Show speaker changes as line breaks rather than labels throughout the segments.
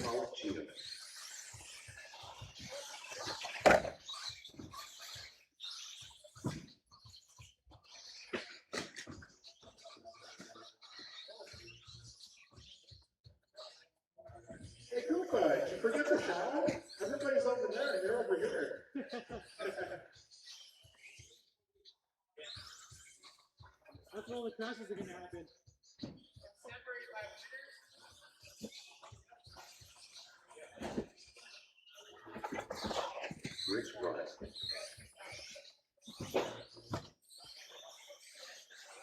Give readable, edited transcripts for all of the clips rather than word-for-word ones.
College Cheatham.
Hey, Koopa, did you forget the shower? Everybody's over there and you're over here.
That's when all the crashes are going to happen.
Rich Bright.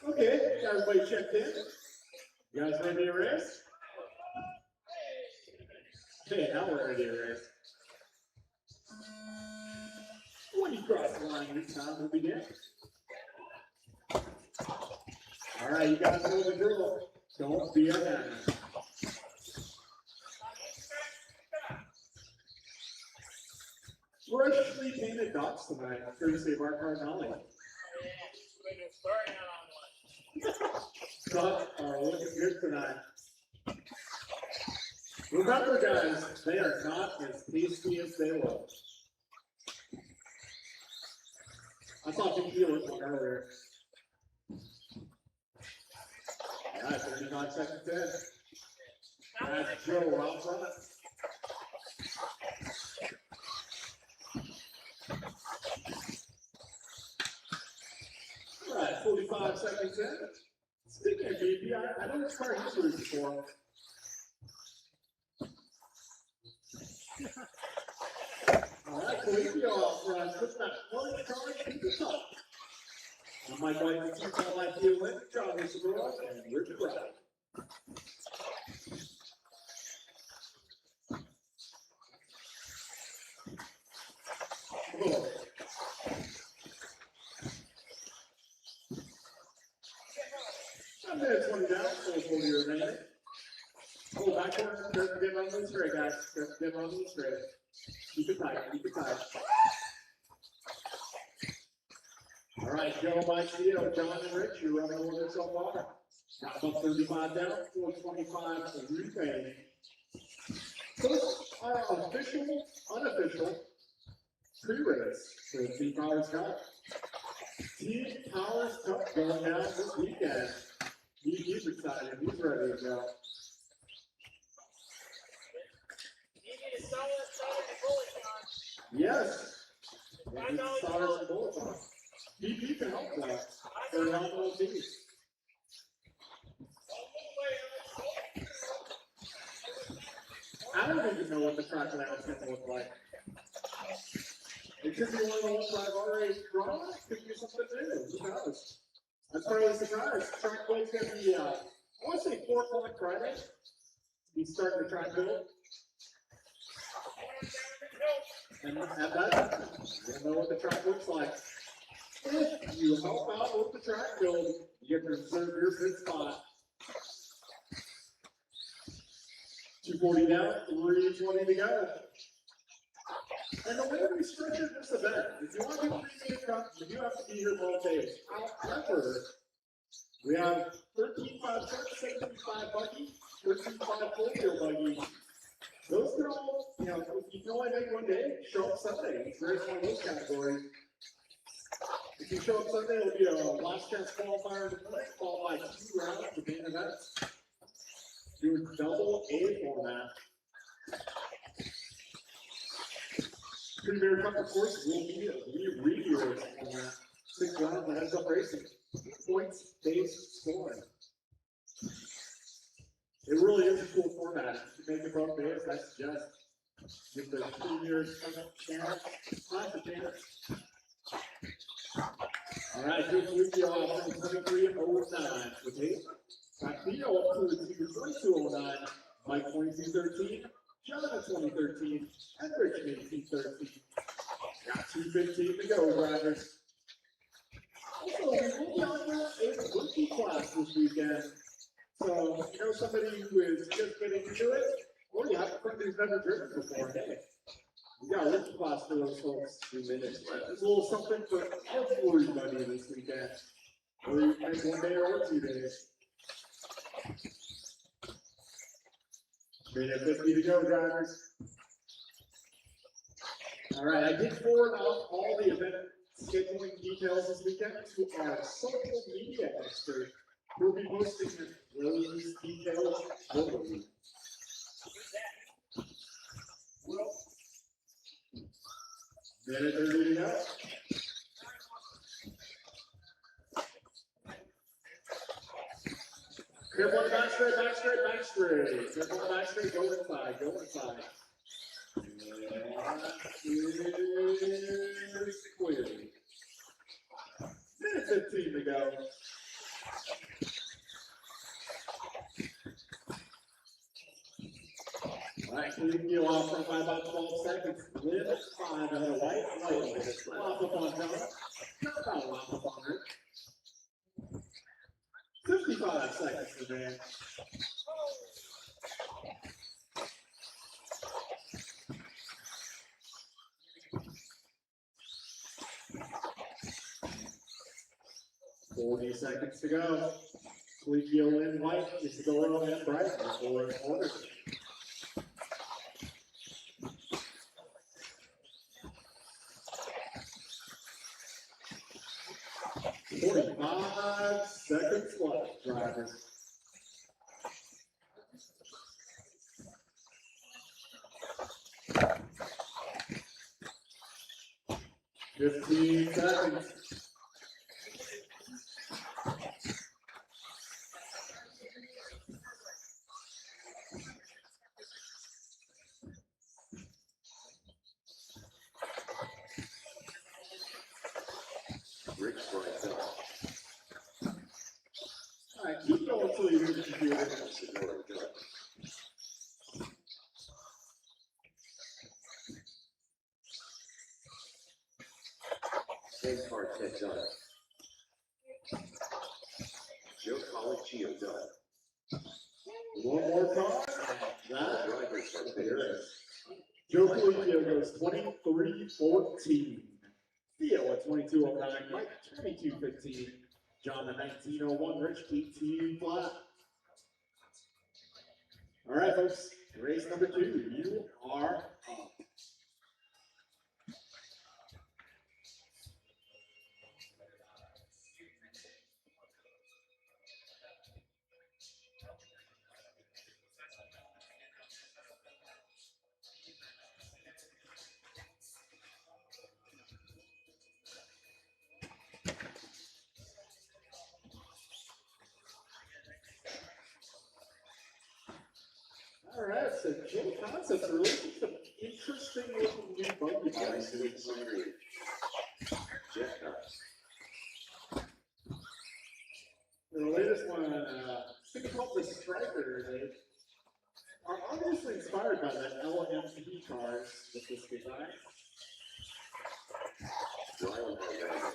Okay, everybody checked in. You guys ready to race? Hey, now we're ready to race. When you cross the line, it's time to begin. All right, you guys know the drill. Don't be a man. Freshly painted dots tonight, courtesy of Art Cardinale. Dots are looking good tonight. Remember, guys, they are not as tasty as they look. I saw BT look one earlier. All right, 39 seconds in. That's Joe out front. All right, 45 seconds in. Speaking of BT, I know it's part of history before. All right, Colegio out front. Put that one charge to the top. I'm Mike White, the team called like you win. Charlie Segura and Richard Brown. Oh. A minute 20 down, so 40 remaining. Pull backward, don't forget on the straight, guys. Don't forget on the straight. Keep it tight, keep it tight. All right, Joe, Mike, Theo, John, and Rich, you're running over so far. Now about 35 down, 425 to repay. So this is our official, unofficial pre-race for the Team Powers Cup. Team Powers Cup going down this weekend. He's excited, he's ready to go. Yes. Stars and bullets on. BP can help that. They're not all teams. I don't even know what the track layout's going to look like. It could be one of the ones I've already drawn. It could be something new. Who knows? That's part of the surprise. Track build's going to be, I want to say 4 o'clock Friday. He's starting the track build. And at that time, you'll know what the track looks like. If you help out with the track build, you get to reserve your good spot. 240 down, 320 to go. And the way we structured this event, if you want to do a premium cup, you do have to be here both days. However, we have 13.5 truck, 17.5 buggy, 13.5 4-wheel buggy. Those can all, you know, if you can only make one day, show up Sunday. It's very one of those categories. If you show up Sunday, it'll be a last chance qualifier to play, followed by 2 rounds of main events. Do a double A format. Premier Cup, of course, will be a review format. 6 rounds of heads up racing. Points-based scoring. It really is a cool format. If you make it both days, I suggest give the premiers a chance. All right, good week, y'all. 23:09 with me. Theo up to the 22:09. Mike 22:13. John at 2013. And Rich 18:13. Got 2:15 to go, drivers. Also, we will be offering a rookie class this weekend. So, you know somebody who is just getting into it, or you have a friend who's never driven before, hey, we got a rookie class for those folks.
2 minutes left.
There's a little something for everybody this weekend. Or you can make 1 day or 2 days. Minute 50 to go, drivers. All right, I did forward out all the event scheduling details this weekend to our social media expert who will be posting those details locally. Minute 30 to go. Careful on the back straight, back straight, back straight. Careful on the back straight, go inside, go inside. That is clear. Minute 15 to go. All right, clean deal off front by about 12 seconds. Lynn, 5 ahead of White. White, off up on John. Not off up on her. 55 seconds to man. $40 seconds to go. Sleepio Lynn White is to go around that bright for an order. 45 seconds left, drivers. Fifteen seconds.
Rick strikes out.
All right, keep going until you hear the computer.
Sedora Joe. 10 card heads up. Joe Colicchio done.
One more time. That
Drivers are there.
Joe Colicchio goes 23-14. Theo at 22:09. Mike 22:15. John at 19:01. Rich keeps you flat. All right, folks. Race number 2. You are up. All right, so Jim Concepts releasing some interesting looking new buggy
Guys
bikes.
doing hungry. Jet cars.
The latest one, something called the Striker. They are obviously inspired by the LMP cars with this design.
Ryan Hernandez.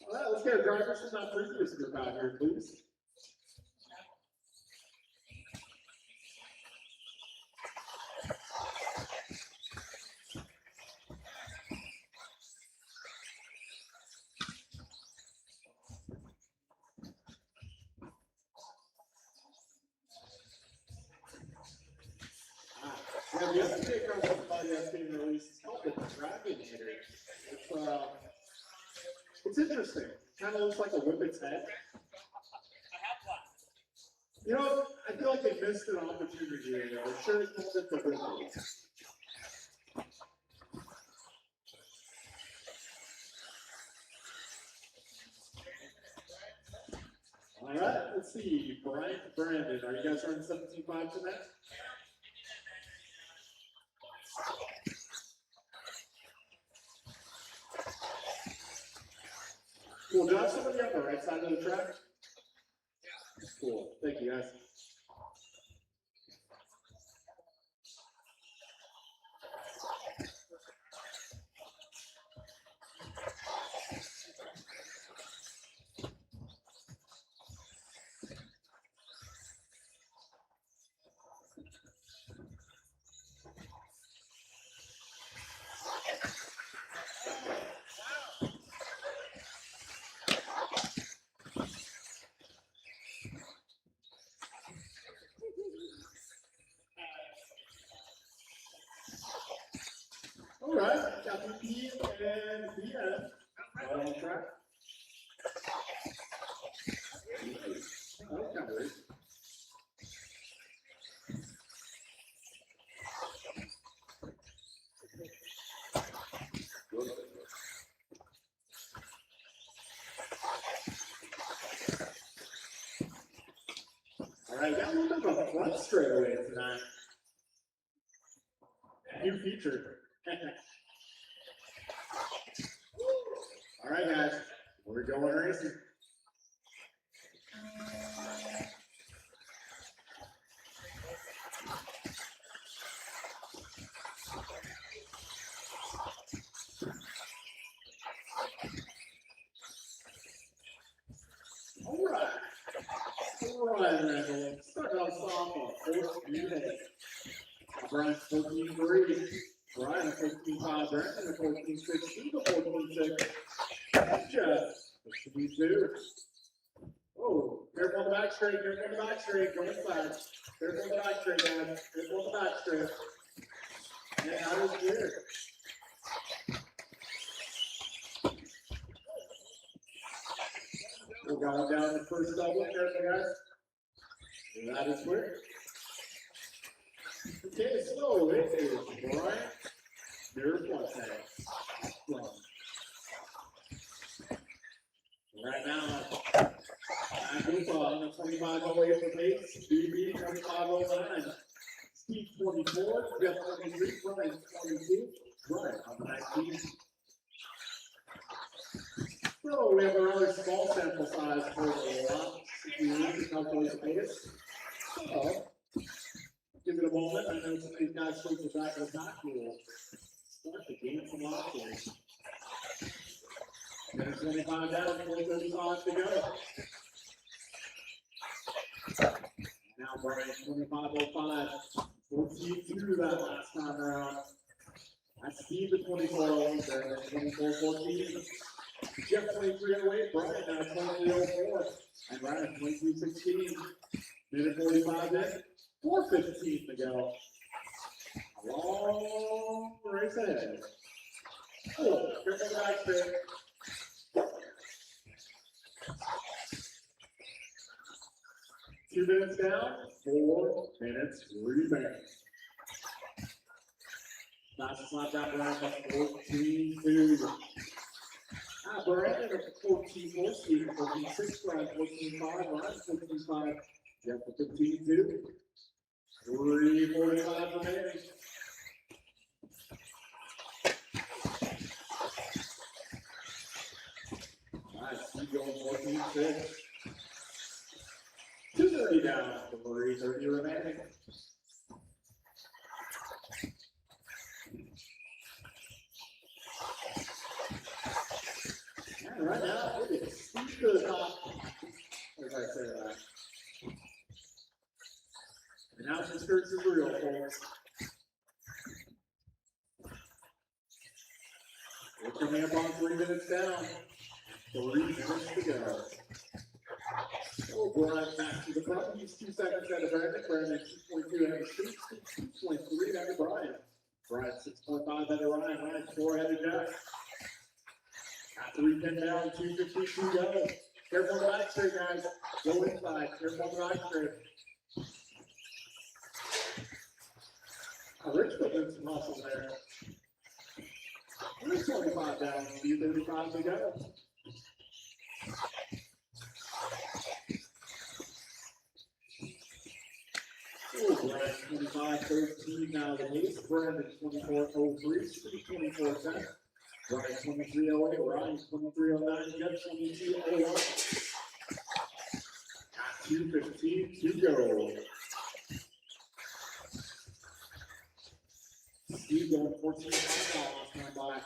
All right, let's get our drivers from that previous group out here, please. Yeah, the SPA concept body that's being released is called the Dragon Hitter. It's interesting. Kind of looks like a Whippet's head. You know, I feel like they missed an opportunity here. They should have called it the Whippet. All right, let's see. Bryant Brandon, are you guys running 17.5 tonight? Cool, Josh, somebody on the right side of the track? Cool, thank you guys. 10. Right on track. Oh, that's kind of weird.
Good.
All right, got a little bit of a front straightaway tonight. New feature. All right, guys, we're going racing. All right. All right, Randall. Start off soft on fourth new day. Brian 14-3. Brian 14-5. Brandon 14-6. Eva 14-6. Jeff 14-2. Oh, careful on the back straight. Careful on the back straight. Going flat. Careful on the back straight, guys. Careful on the back straight. And out is clear. We're going down the first double. Careful, guys. And that is clear. Okay, so it is Brian Miraforte. Right now, on the 25 away from pace, BB 2509. Steve 24, Jeff 23, Brian 22, Brian on the 19. So we have a rather small sample size for the lot. To calculate the pace. So, give it a moment. I know some of these guys took the back of the pack rule. Start the game from last year. Minute 25 down, 4:35 to go. Now Brian 25:05. 14-2 that last time around. That's Steve at 24-0, there at 24-14. Jeff 23-08, Brian now 23-04. And Ryan 23-16. Minute 45 in. 4:15 to go. Long race ahead. Oh, careful the back straight. Two minutes down, 4 minutes remaining. Fastest lap down Brian at 14-2. Brian at 14-4, Steve 14-6, Brian 14-5, Ryan 14-5, Jeff at 15-2. 3:45 remaining. Nice, keep going 14-6. 2:30 down, 3:30 remaining. And right now, it is steep to the top. As I say that. And now some skirts is real, folks. We're coming up on 3 minutes down. 3 minutes to go. Oh, Brian back to the front. He's 2 seconds ahead of Brandon. Brandon 2.2 ahead of Steve. 2.3 ahead of Brian. Brian 6.5 ahead of Ryan. Ryan 4 ahead of Jeff. Got 3:10 down. 2:52 go. Careful on the back straight, guys. Go inside. Careful on the back straight. Rich put in some muscle there. 3:25 down. 2:35 to go. Oh, Brian 25-13 now the pace. Brandon 24-03. Steve 24-10. Brian 23-08. Ryan 23-09. Jeff 22-01. 2:15 to go. Steve going 14 miles last time by.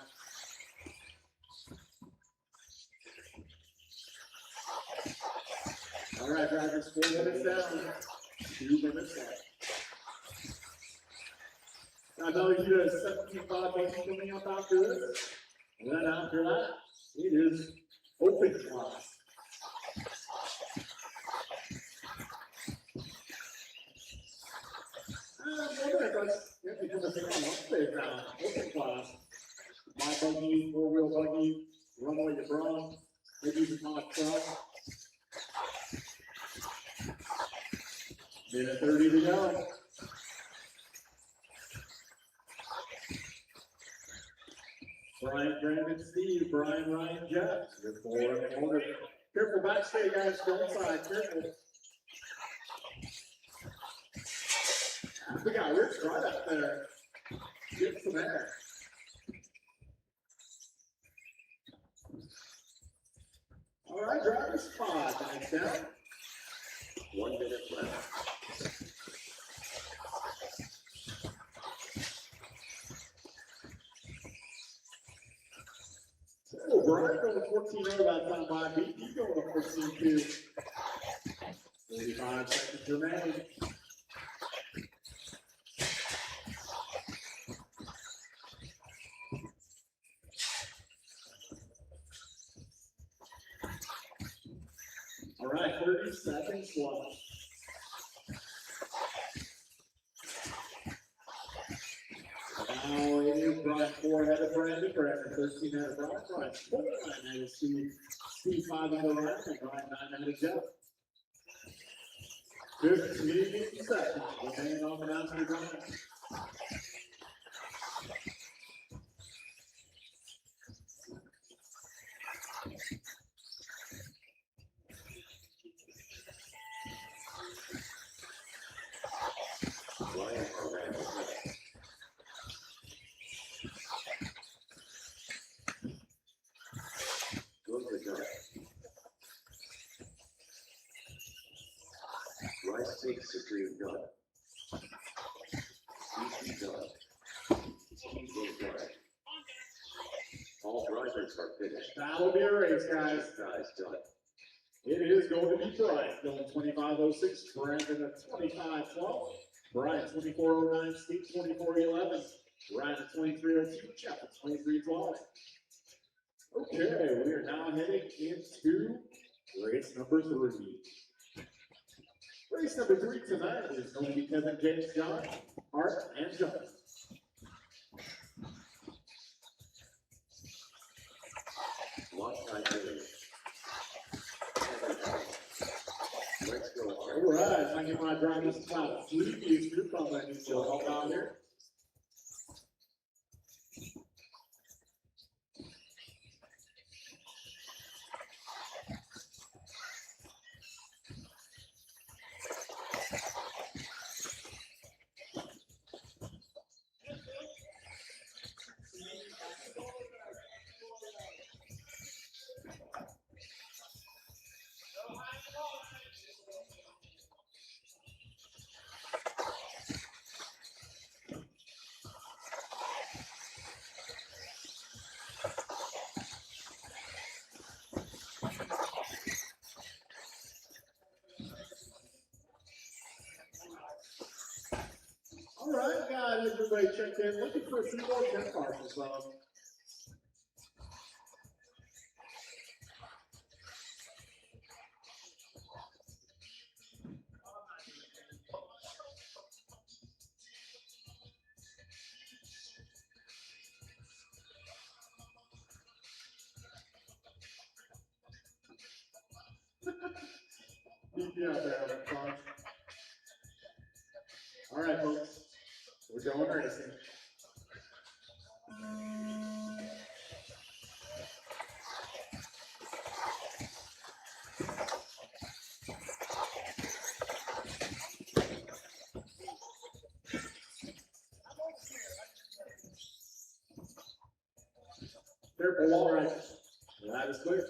All right, drivers, 4 minutes down. 2 minutes left. I know you have 17.5 minutes coming up after this. And then after that, it is open class. Because I think I'm upstate now. Open class. My buggy, 4-wheel buggy, Run what you brought. Maybe even knock from. Minute 30 to go. Brian, Brandon, Steve, Brian, Ryan, Jeff. Your four in order. Careful backstay, guys. Go inside. Careful. We got Rich right up there. Get some air. All right, drivers, 5 minutes down.
1 minute left.
Oh, Brian going 14-0 that time by beat. You going 14-2. 45 seconds remaining. All right, 30 seconds left. Now it is Brian 4 ahead of Brandon. Brandon 13 ahead of Brian. Brian 4 ahead of Steve. Steve 5 ahead of Ryan. And Brian 9 ahead of Jeff. 15 seconds remaining on the announcement drive.
Ryan Moran is next. Good to go. Rice takes Supreme Gun. CC Gun. Eagle Gun. All drivers are finished.
That'll be a race, guys.
Guys done.
It is going to be Brian going 25.06. Brandon at 25.12. Brian 24.09. Steve 24.11. Ryan at 23.02. Jeff at 23.12. Okay, we are now heading into race number 3. Race number 3 tonight is going to be Kevin, James, John, Art, and John.
Watch time finish. Let's go.
All right, I get my driver's top. 3 views group on that new show. Help out here. All right, got everybody checked in. Looking for a few more 10 parcels. DP out there on that car. All right, folks. We're going racing. Careful, all right. That is clear.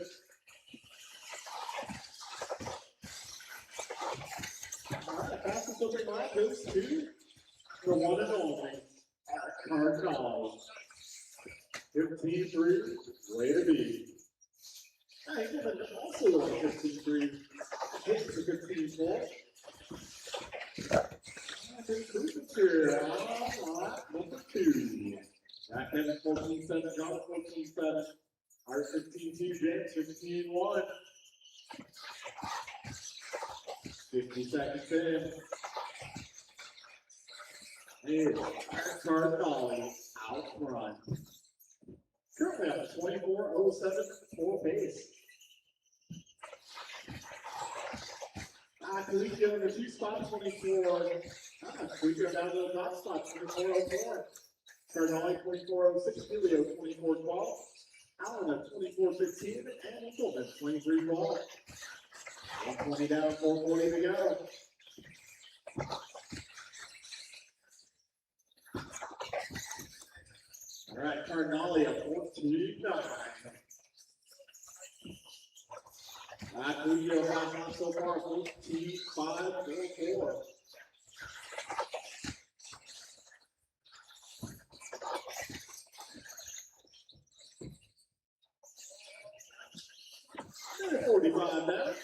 All right, fastest open lap goes to the one and only Cardinal. 15-3, way to be. Hey, also on 15-3. This is a 15-4. Here, number 2. Back in 14-7, John 14-7. Art 15-2, James 15-1. 50 seconds in. Hey, Cardinal out front. Currently on 24:07 for base. Coleco in the 2 spot, 24. Coleco down to the top spot, 24:04. Cardinale 24:06, Julio 24:12. Allen at 24:15, and Engelman 23:12. 120 down, 4:40 to go. All right, Cardinale at 14-9. Coleco has on so far, 14-5, 4-4. Minute 45 now.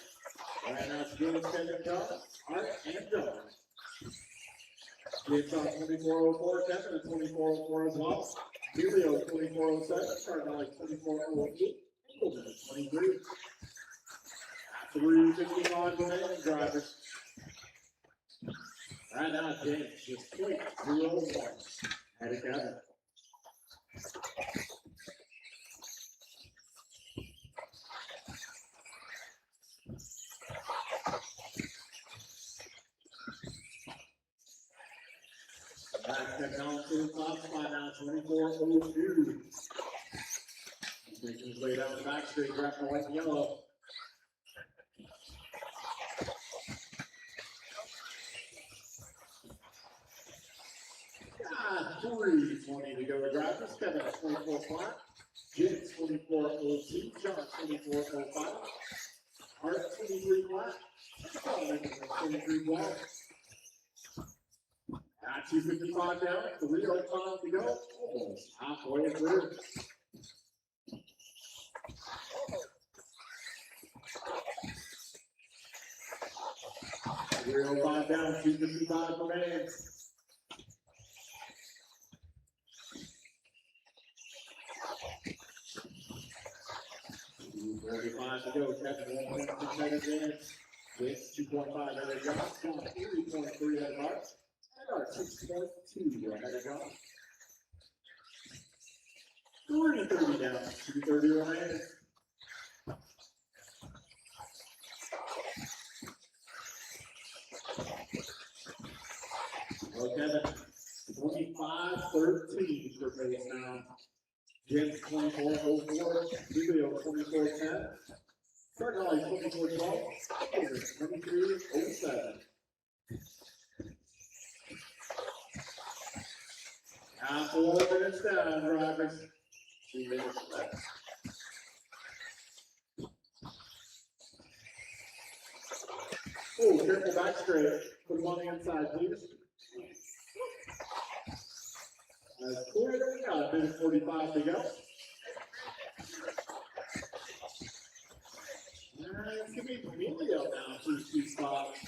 Right now it's James, Kevin, John, Art, and John. James on 24:04, Kevin at 24:04 as well. Julio 24:07, Cardinale 24:08, Engelman at 23. 3:51 remaining, drivers. Right now, James just 0.01 ahead of Kevin. Back down to the top spot now, 24:02. He's making his way down the back straight, grabbing the white and yellow. Ah, 3:20 to go, drivers. Kevin at 24 flat. James 24:02. John 24:05. Art 23 flat. And 23 flat. 2:55 down, 3:05 to go. Almost halfway through. $3:05 down, 2:55 remains. 2:45 to go. Kevin 1.6 ahead of James. James 2.5 ahead of John. John 3.3 ahead of Art. And Art 6.2 ahead of John. 3:30 down, 2:30 remaining. Well, Kevin, 25-13 for pace now. James 24:04, Julio 24:10, Cardinale 24:12, Engelman 23:07. Now 4 minutes down, drivers. 2 minutes left. Oh, careful back straight. Put him on the inside, please. Clear there we go. Minute 45 to go. It's going to be Julio now, first 2 spots.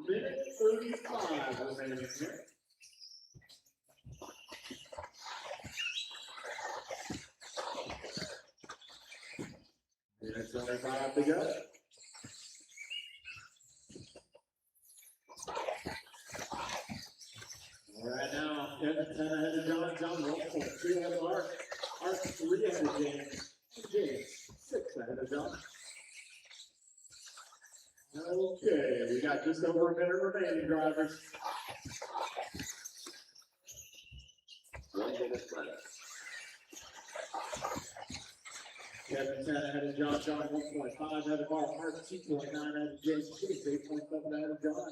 Minute 35 remaining here. Minute 25 to go. All right now, Kevin 10 ahead of John. John 1.2 ahead of Art. Art 3 ahead of James. James 6 ahead of John. Okay, we got just over a minute remaining, drivers.
1 minute left.
Kevin 10 ahead of John. John 1.5 ahead of Art. Art 2.9 ahead of James. James 8.7 ahead of John.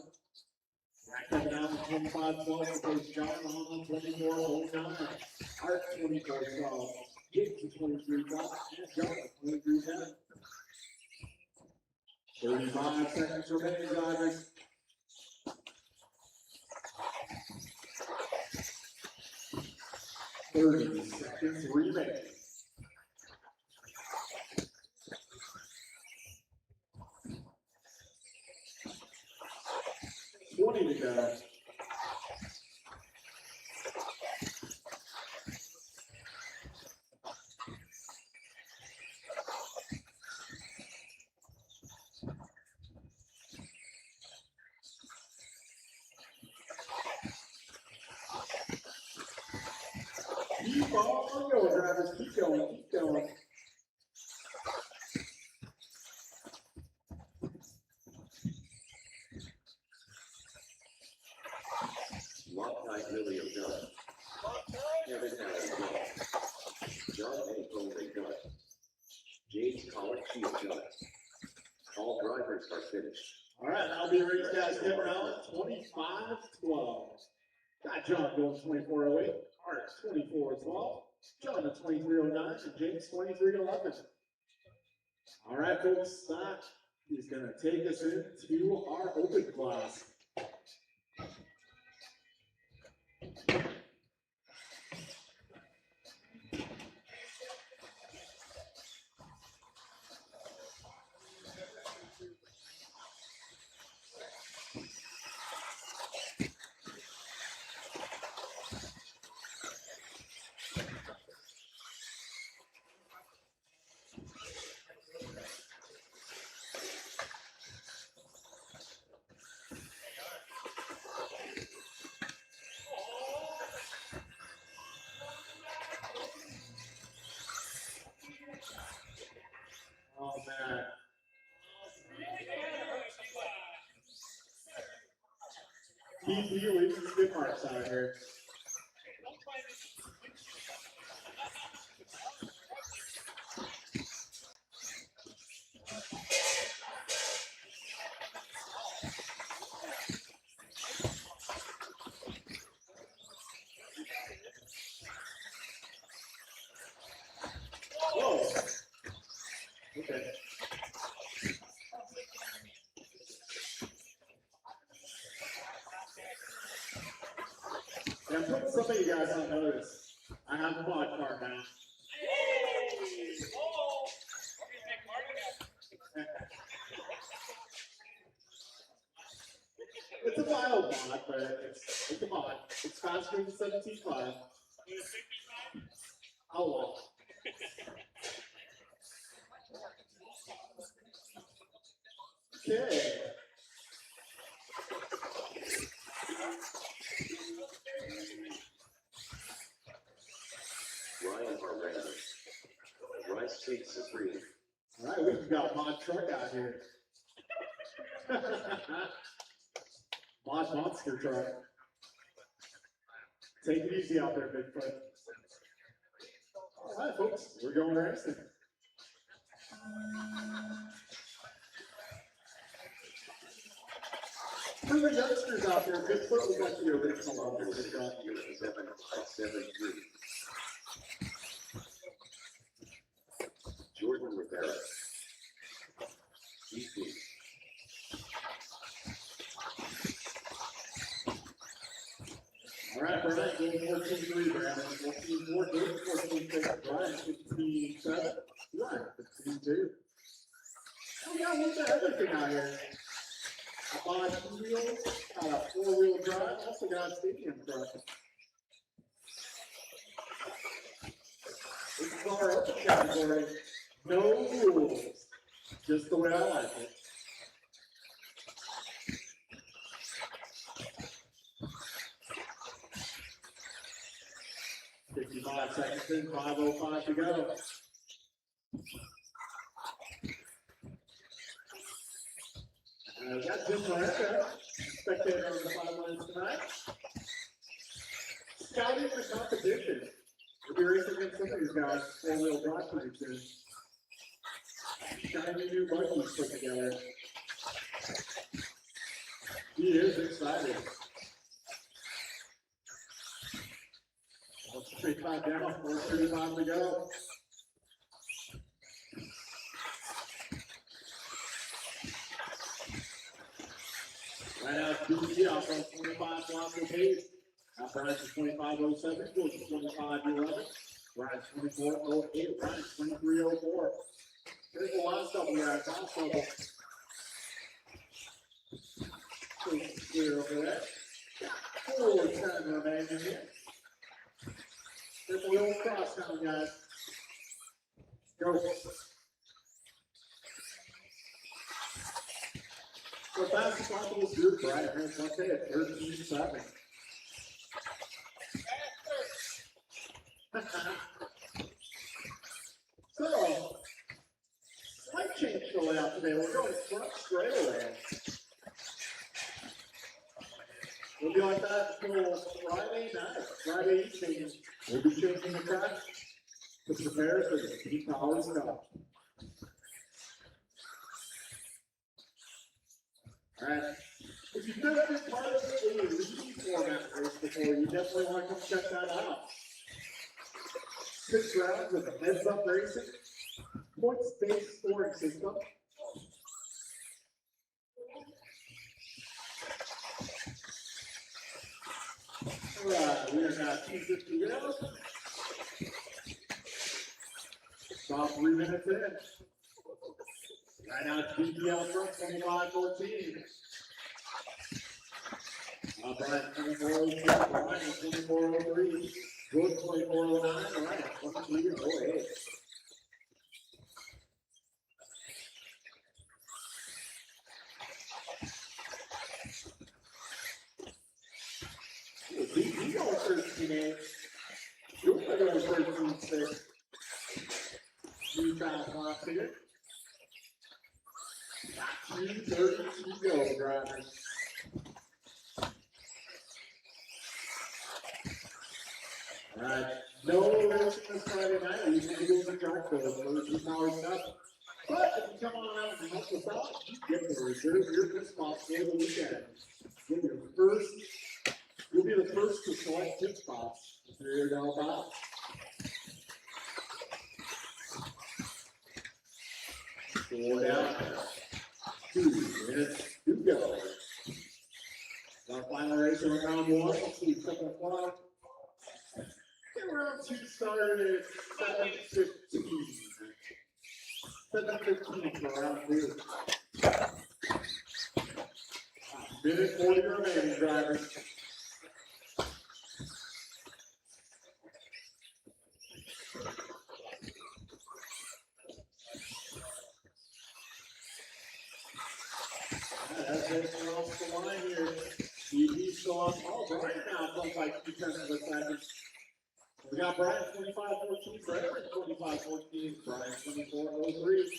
Kevin Allen 25-12 against John on 24-09. Art 24-12. James 23-12. And John 23-10. 35 seconds remaining, drivers. Thirty seconds remaining. To go. on going, drivers. Keep going, keep going.
Loctite William Dunn. Kevin Allen Dunn. John A. Foley Dunn. James Collins Shield Dunn. All drivers are finished.
All right, I'll be race guys. Kevin Allen, 25-12. Got John going 24:08. Art 24-12. John at 23:09, and James 23:11. All right, folks, that is going to take us into our open class. Oh, man. Keith, you're leaving some good marks out here. Whoa. Okay. And I'm putting some of you guys on notice. I have a mod card now. It's a wild mod, but it's a mod. It's faster than 17.5. How long? Okay.
Ryan Aranda. Rice Cake Supreme.
All right, we've got mod truck out here. Mod monster truck. Take it easy out there, Bigfoot. All right, folks, we're going racing. For the youngsters out there, Bigfoot, we got the original on this truck.
7573. Jordan Rivera. GP.
All right, Brian, going 14-3, Brandon. 14-4, good. 14-6, Brian. 15-7, Brian. 15-2. We got a little bit of everything out here. I bought 2 wheels, got a 4-wheel drive, also got a stadium truck. This is our open category. No rules. Just the way I like it. $55 seconds in, 5:05 to go. We got Jim Moretta, spectator on the sidelines tonight. Scouting the competition. We'll be racing against some of these guys, 4-wheel drive pretty soon. Shiny new buggies put together. He is excited. 135 down, 4:35 to go. Right now, it's BC off on 25 Blanco pace. Now Brian's 25:07, goes to 25:11. Brian's 24:08, Brian's 23:04. There's the last double, guys. Last double. Clear over there. 4:10 remaining here. There's a little cross down, guys. Go. So fast as possible is good, Brian. Here's one day at 13-7. the layout today. We're going front straightaway. We'll be like that until Friday night. Friday evening, we'll be changing the track to prepare for the Peak College Cup. Alright. If you've never been part of a league format race before, you definitely want to come check that out. 6 rounds of heads-up racing, points-based scoring system. Alright, we are now 250 to go. About 3 minutes in. Right now it's BPL front 25-14. Brian 24-02, Brian 24-03, George 24-09, Ryan 23-08. He going 13-8. You're going 13-6. New time clock here. 2:30 to go, drivers. Alright, no racing this Friday night. We usually go to the track for the 2 College Cup. But if you come on out and help us out, you get to reserve your good spot for the weekend. Get your first, you'll be the first to select tip spots if you're here to help out. Four down. 2 minutes to go. Our final race in round 1. Let's see, 7 o'clock. Round 2 started at 7:15. 7:15 for round 2. Minute 40 remaining, drivers. That's it across the line here. DB's still on. Oh, Brian now comes like 2 tenths of a second. We got Brian 25-14, Trevor 25-14, Brian 24-03,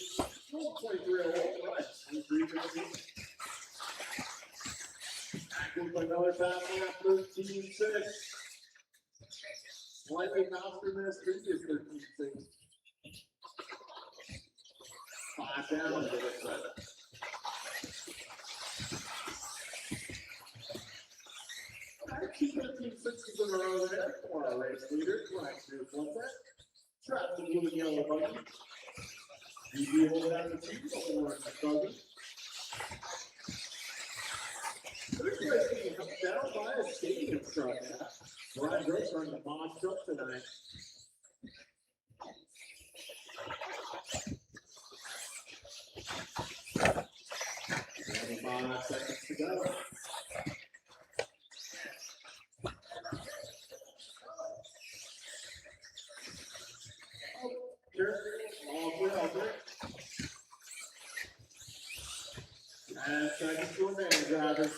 23-08, Brian 23-13. Acting for another time lap, 13-6. Slightly faster than his previous 13-6. 5 down to the 7. Keep 13-6s in a row there for our race leader, Brian Spears once that. Trapped the blue and yellow buggy. DB holding down the 2, the orange buggy. Third place being held down by a stadium truck. Brian Gross running the mod truck tonight. 25 seconds to go. And seconds to remain, drivers.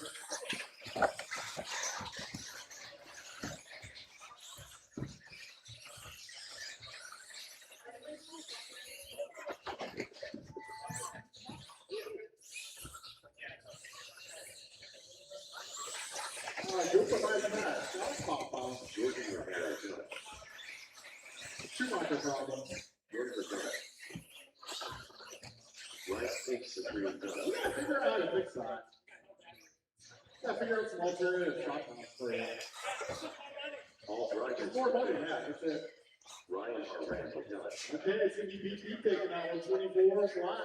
All right, go for my match. That's pop off. Schumacher problem.
Rice takes the 3 and done.
We gotta figure out how to fix that. Gotta figure out some alternative shot points for you.
All drivers.
It's more money, yeah, that's it.
Ryan or Randall Dutch.
Okay, it's gonna be BP taking out 124 flat.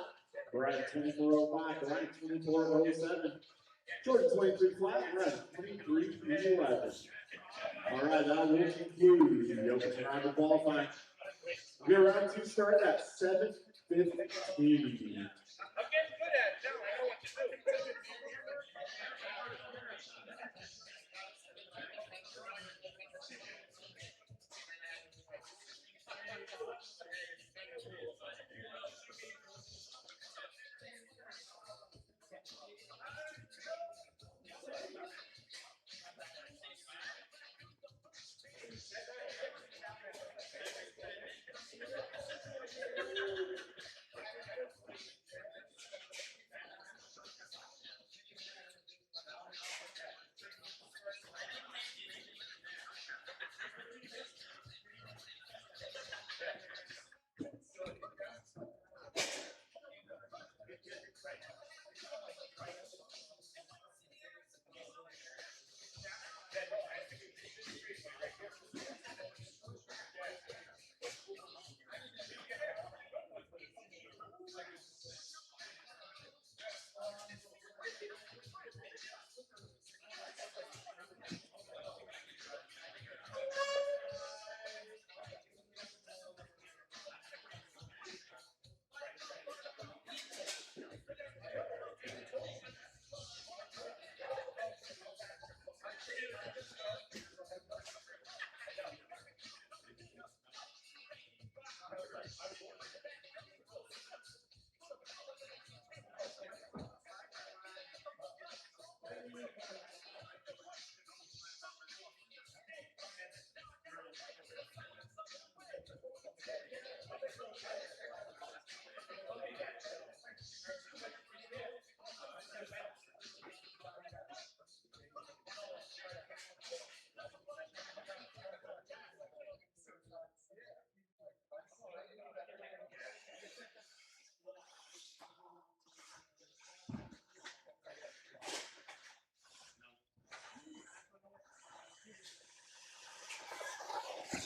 Brian 2405, Brian 2407. Jordan 23 flat, Brian 2311. All right, that will conclude the opening round of qualifying. We'll get round 2 start at 7:15.
I'm getting good at it now. I know what to do.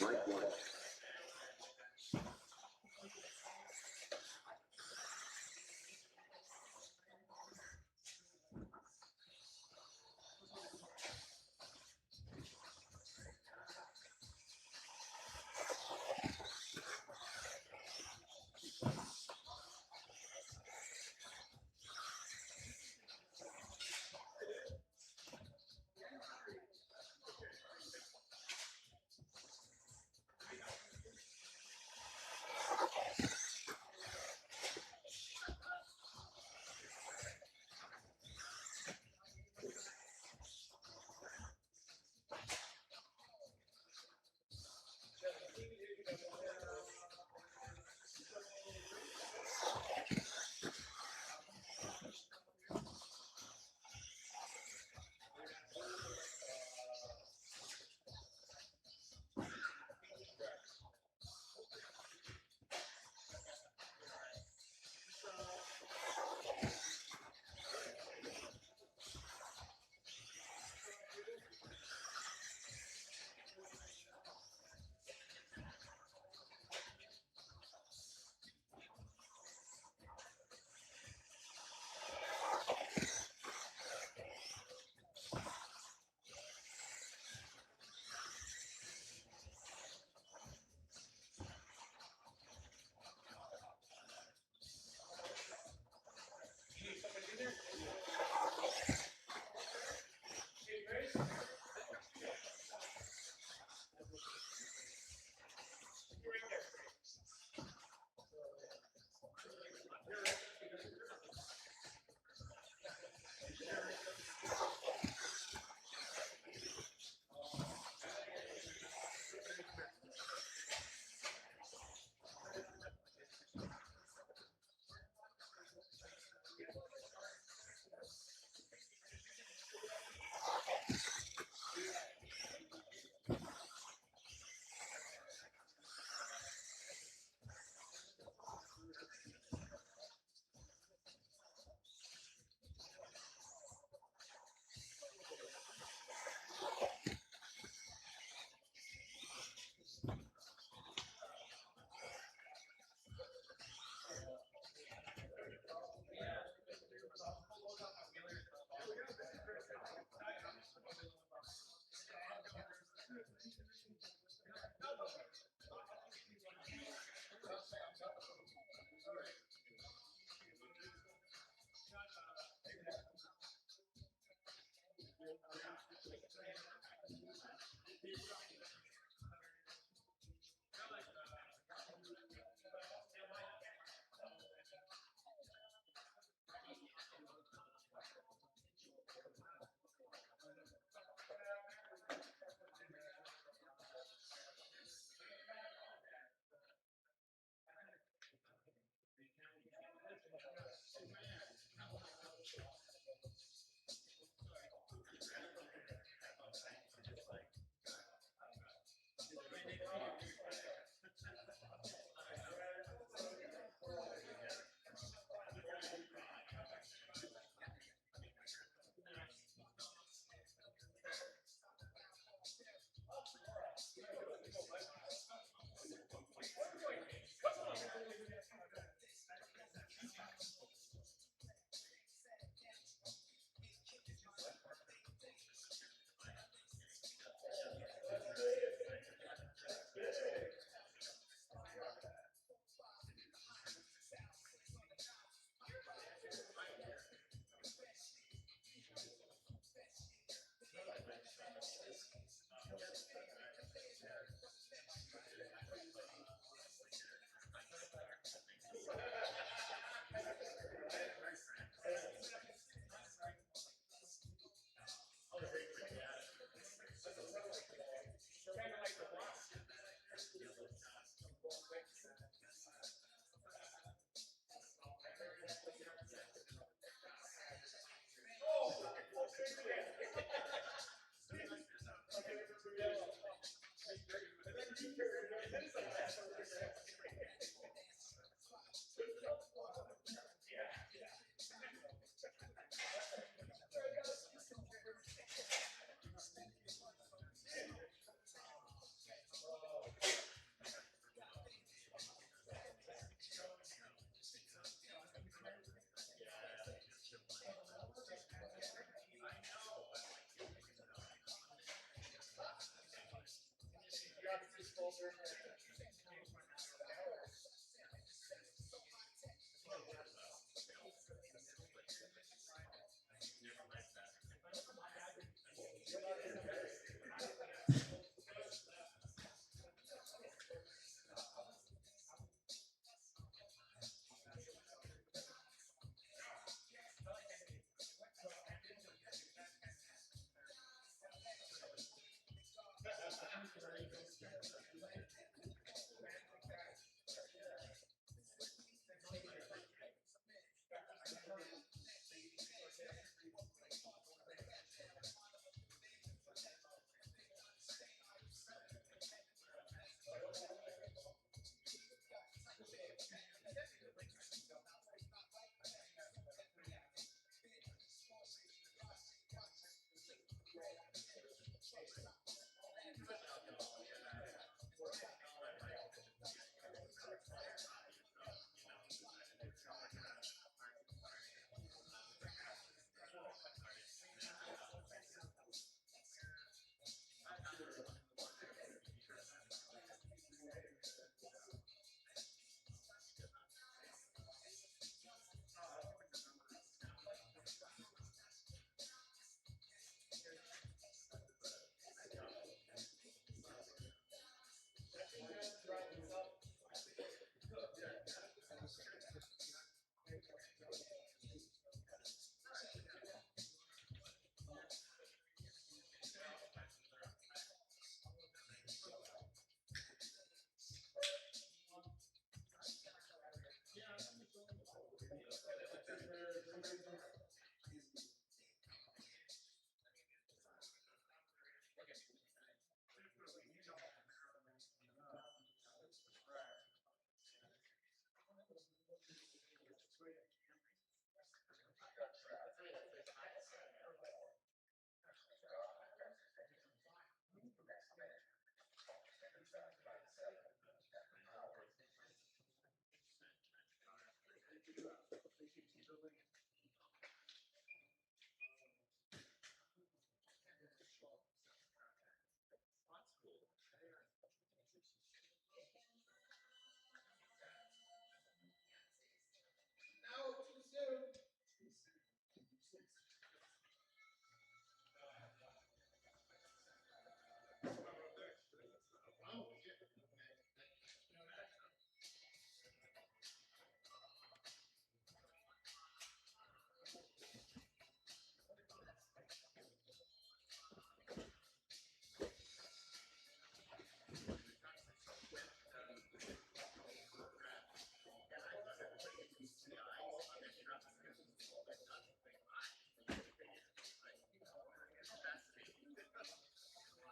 Mike White.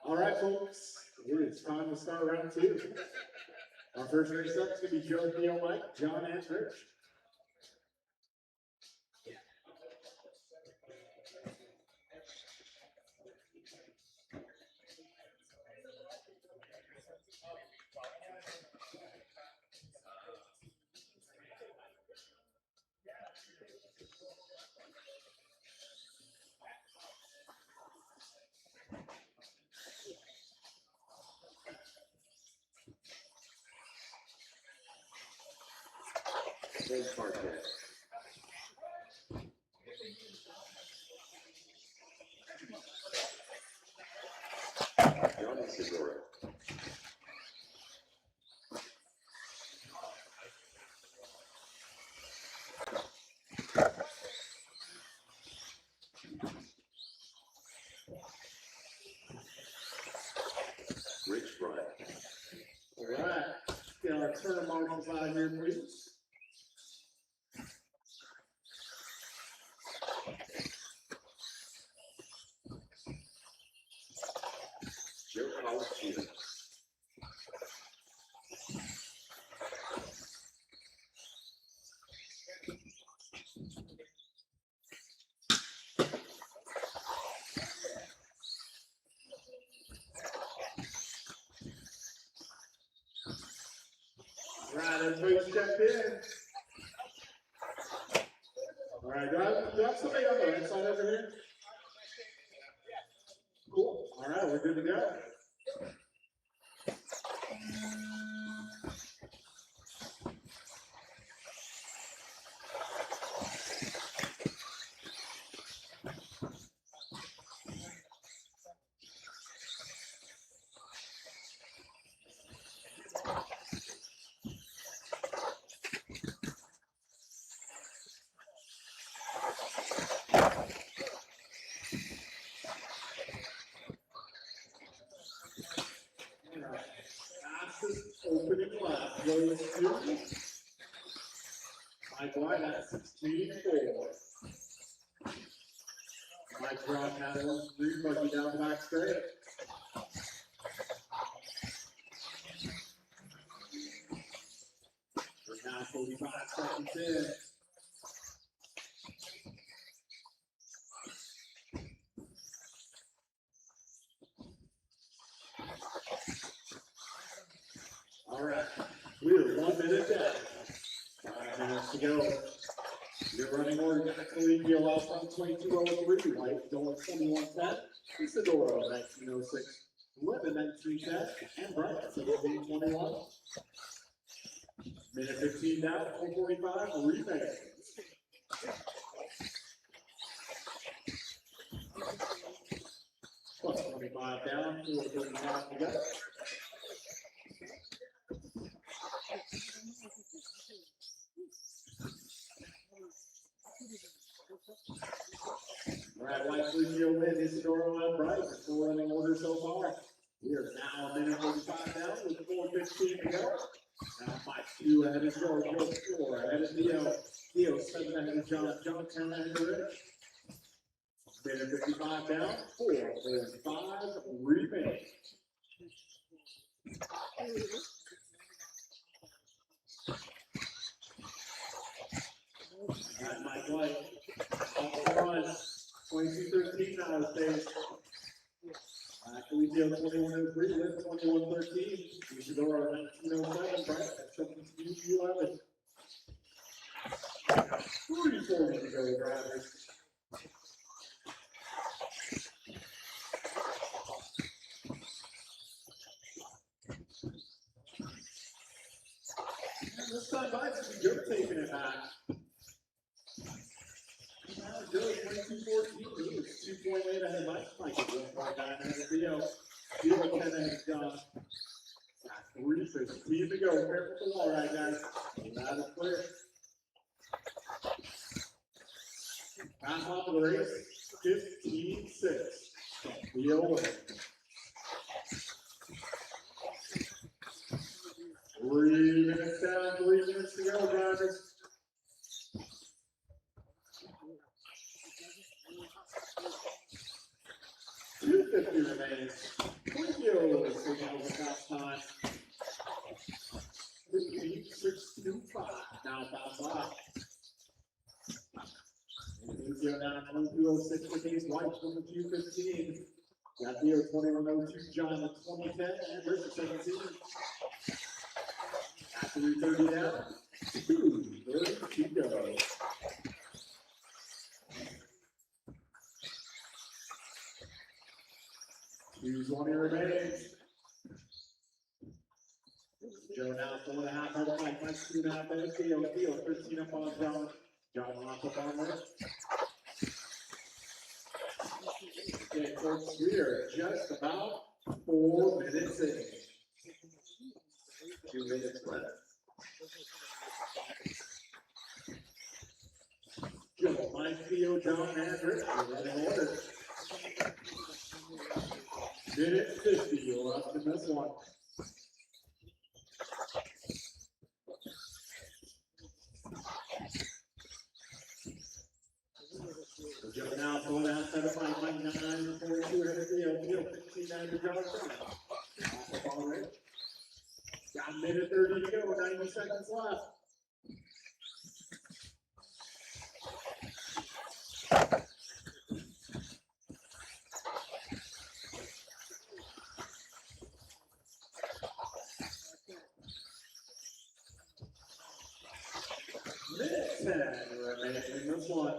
All right, folks, it is time to start round two. Our first race up is going to be Joe, Theo, Mike, John, and Rich.
James Marquez. John Isidoro. Rich Bryant.
All right, get our turn marshals out here, please.
Joe Colacino.
All right, everybody step in. All right, do I have somebody on the right side over here? Cool. All right, we're good to go. Fastest opening lap goes to Mike White at 16.4. Mike Brown had 1-3, buggy down the back straight. We're now 45 seconds in. All right, we're 1 minute down. 5 minutes to go. Your running order, Collegio lost on 22.03, White going 21.10, Isidoro 19.06, Levin 19.10, and Bryant 17.21. Minute 15 down, 4:45 remaining. Plus 25 down, 4:35 to go. All right, White Collegio win, Isidoro and Bryant, full running order so far. We are now a minute 45 down with 4:15 to go. Now Mike 2 ahead of Joe, Joe 4 ahead of Theo, Theo 7 ahead of John, John 10 ahead of Rich. Minute 55 down, 4:45 remaining. All right, Mike White, off the run, 22-13 now is phase. Collegio 21.03, Lynn 21.13, Isidoro 19.07, Bryant at 17.11. 3:40 to go, drivers. And this time, Mike's Joe taking it back. Now Joe 22-14, he was 2.8 ahead of Mike. Mike is 1.9 ahead of Theo. Theo 10 ahead of John. 3:15 to go. Careful with the wall, right, guys. That is clear. Time off of the race, 15-6. Theo wins. 3 minutes down, 3 minutes to go, drivers. $2.50 remains. Now foul fly. And 0 now 22:06 against White 22:15. Got Theo 21:02, John at 20:10, and Rich at 17. At 3:30 down, 2:30 to go. Use 1 remains. Joe now 4.5 out of Mike. Mike's 2.5 out of Theo. Theo 13 up on John. John off up on Rich. Okay, folks, we are just about 4 minutes in.
2 minutes left.
Joe, Mike, Theo, John, and Rich are running order. Minute 50 left in this one. Joe now 4.5 out of Mike. Mike 9:42 ahead of Theo. Theo 15 out of John. Off up on Rich. Got a minute 30 to go, 90 seconds left. Minute 10 remaining in this one.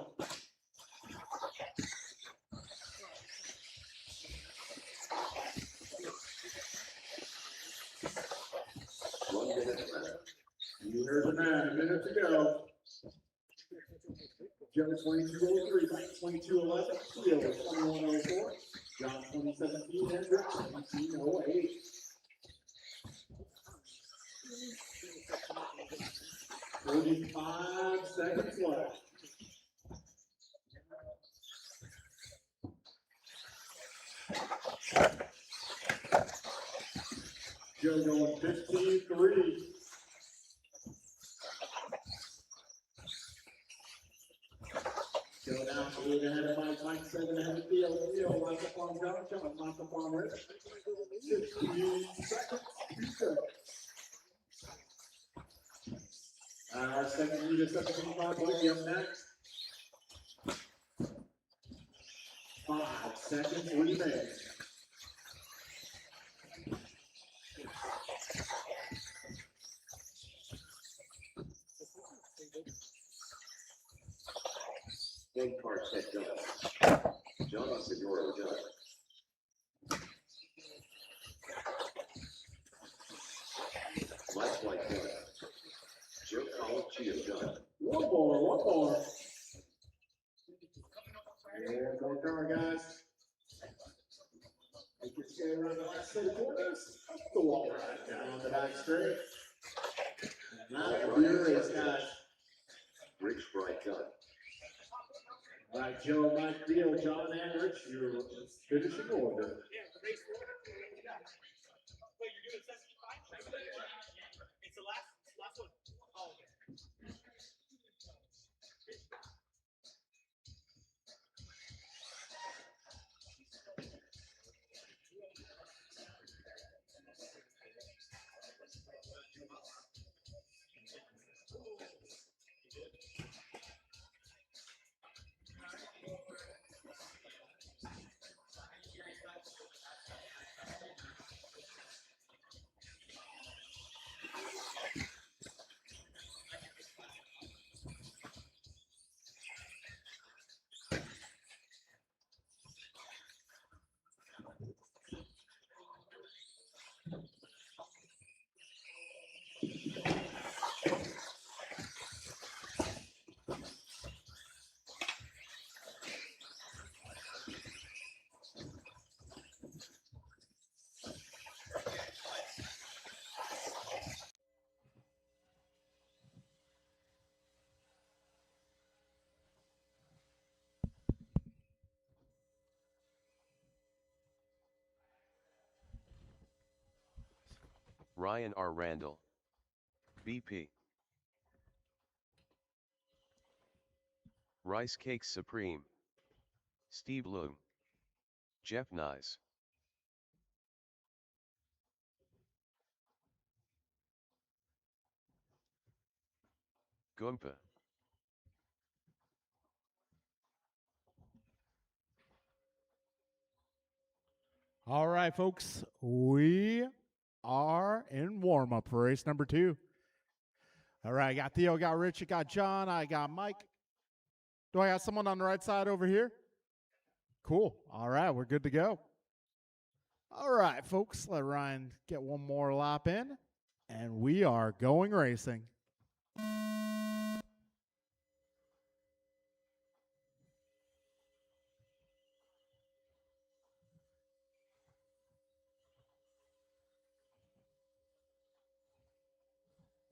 One minute left.
You heard the man, a minute to go. Joe 22:03, Mike 22:11, Theo 21:04, John 20:17, and Rich 17:08. 45 seconds left. Joe going 15-3. Joe now 8 ahead of Mike. Mike 7 ahead of Theo. Theo locked up on John. John locked up on Rich. 16 seconds to go. Our second lead is 17-5. Blakey up next. 5 seconds remain.
Big part set done. John Segura done. Mike White done. Joe Colaccio done.
One more. And more car, guys. You can stay around the last set of corners. Up the wall right down on the back straight. Now the race, guys.
Rich Bright done.
All right, Joe, Mike, Theo, John, and Rich, you're finishing order.
Wait, you're doing 75? It's the last one. Oh, okay.
Ryan R. Randall, BP. Rice Cakes Supreme, Steve Loom, Jeff Nyes. Goompa.
All right, folks, we are in warm-up for race number 2. All right, I got Theo, I got Rich, I got John, I got Mike. Do I got someone on the right side over here? Cool. All right, we're good to go. All right, folks, let Ryan get one more lap in, and we are going racing.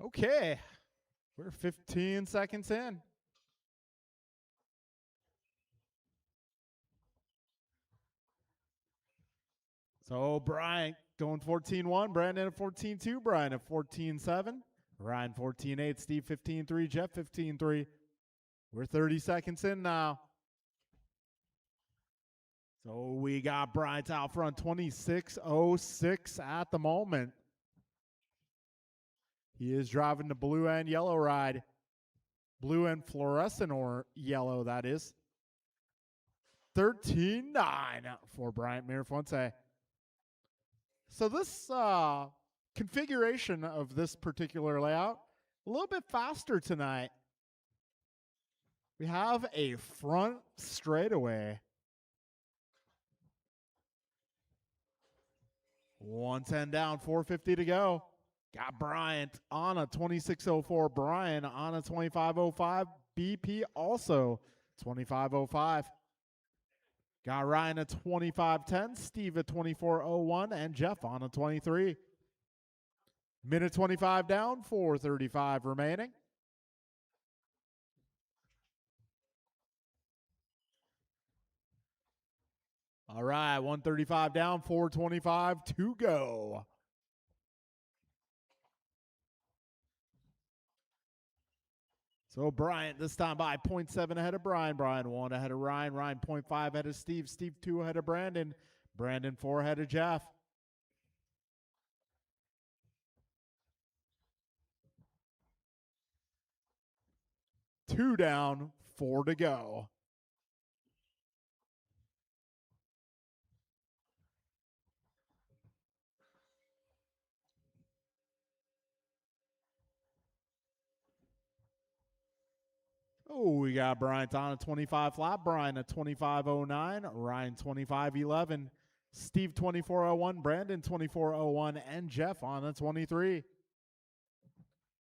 Okay, we're 15 seconds in. So Brian going 14-1, Brandon at 14-2, Brian at 14-7, Ryan 14-8, Steve 15-3, Jeff 15-3. We're 30 seconds in now. So we got Brian's out front 26.06 at the moment. He is driving the blue and yellow ride. Blue and fluorescent or yellow, that is. 13-9 for Bryant Mirafonte. So this configuration of this particular layout, a little bit faster tonight. We have a front straightaway. 110 down, 450 to go. Got Bryant on a 26.04. Brian on a 25.05. BP also 25.05. Got Ryan at 25.10. Steve at 24.01. And Jeff on a 23. Minute 25 down, 4:35 remaining. All right, 135 down, 4:25 to go. So Bryant this time by 0.7 ahead of Brian. Brian 1 ahead of Ryan. Ryan 0.5 ahead of Steve. Steve 2 ahead of Brandon. Brandon 4 ahead of Jeff. Two down, 4 to go. Oh, we got Bryant on a 25 flat. Brian at 25.09. Ryan 25.11. Steve 24.01. Brandon 24.01. And Jeff on a 23.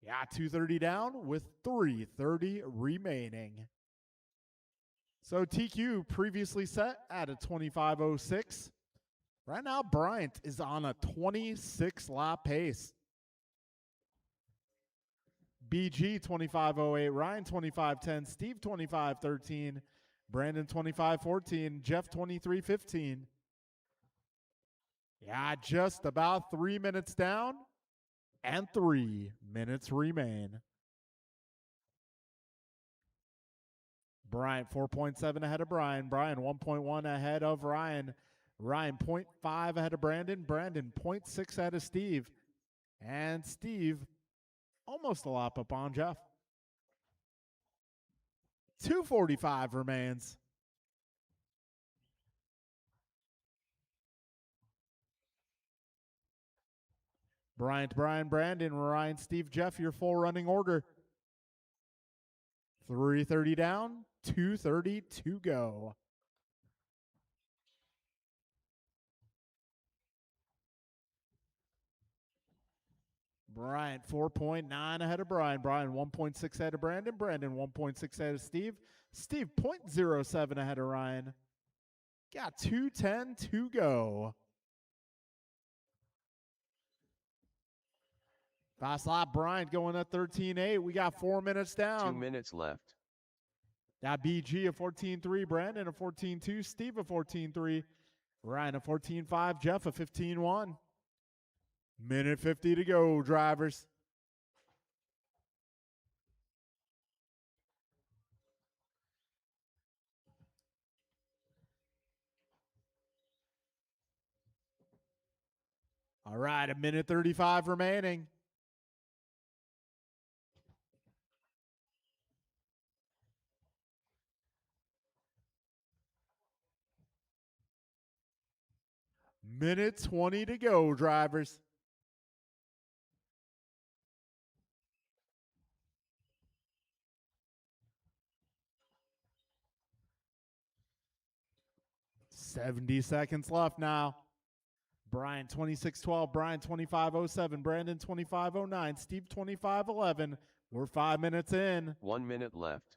Yeah, 230 down with 330 remaining. So TQ previously set at a 25.06. Right now, Bryant is on a 26 lap pace. BG 25.08, Ryan 25.10, Steve 25.13, Brandon 25.14, Jeff 23.15. Yeah, just about 3 minutes down and 3 minutes remain. Bryant 4.7 ahead of Brian. Brian 1.1 ahead of Ryan. Ryan 0.5 ahead of Brandon. Brandon 0.6 ahead of Steve. And Steve almost a lap up on Jeff. 2:45 remains. Bryant, Brian, Brandon, Ryan, Steve, Jeff, your full running order. 3:30 down, 2:30 to go. Bryant 4.9 ahead of Brian. Brian 1.6 ahead of Brandon. Brandon 1.6 ahead of Steve. Steve 0.07 ahead of Ryan. Got 2:10 to go. Fast lap Bryant going at 13.8. We got 4 minutes down.
2 minutes left.
That BG at 14.3. Brandon at 14.2. Steve at 14.3. Ryan at 14.5. Jeff at 15.1. Minute 50 to go, drivers. All right, a minute 35 remaining. Minute 20 to go, drivers. $70 left now. Brian 2612, Brian 2507, Brandon 2509, Steve 2511. We're 5 minutes in.
1 minute left.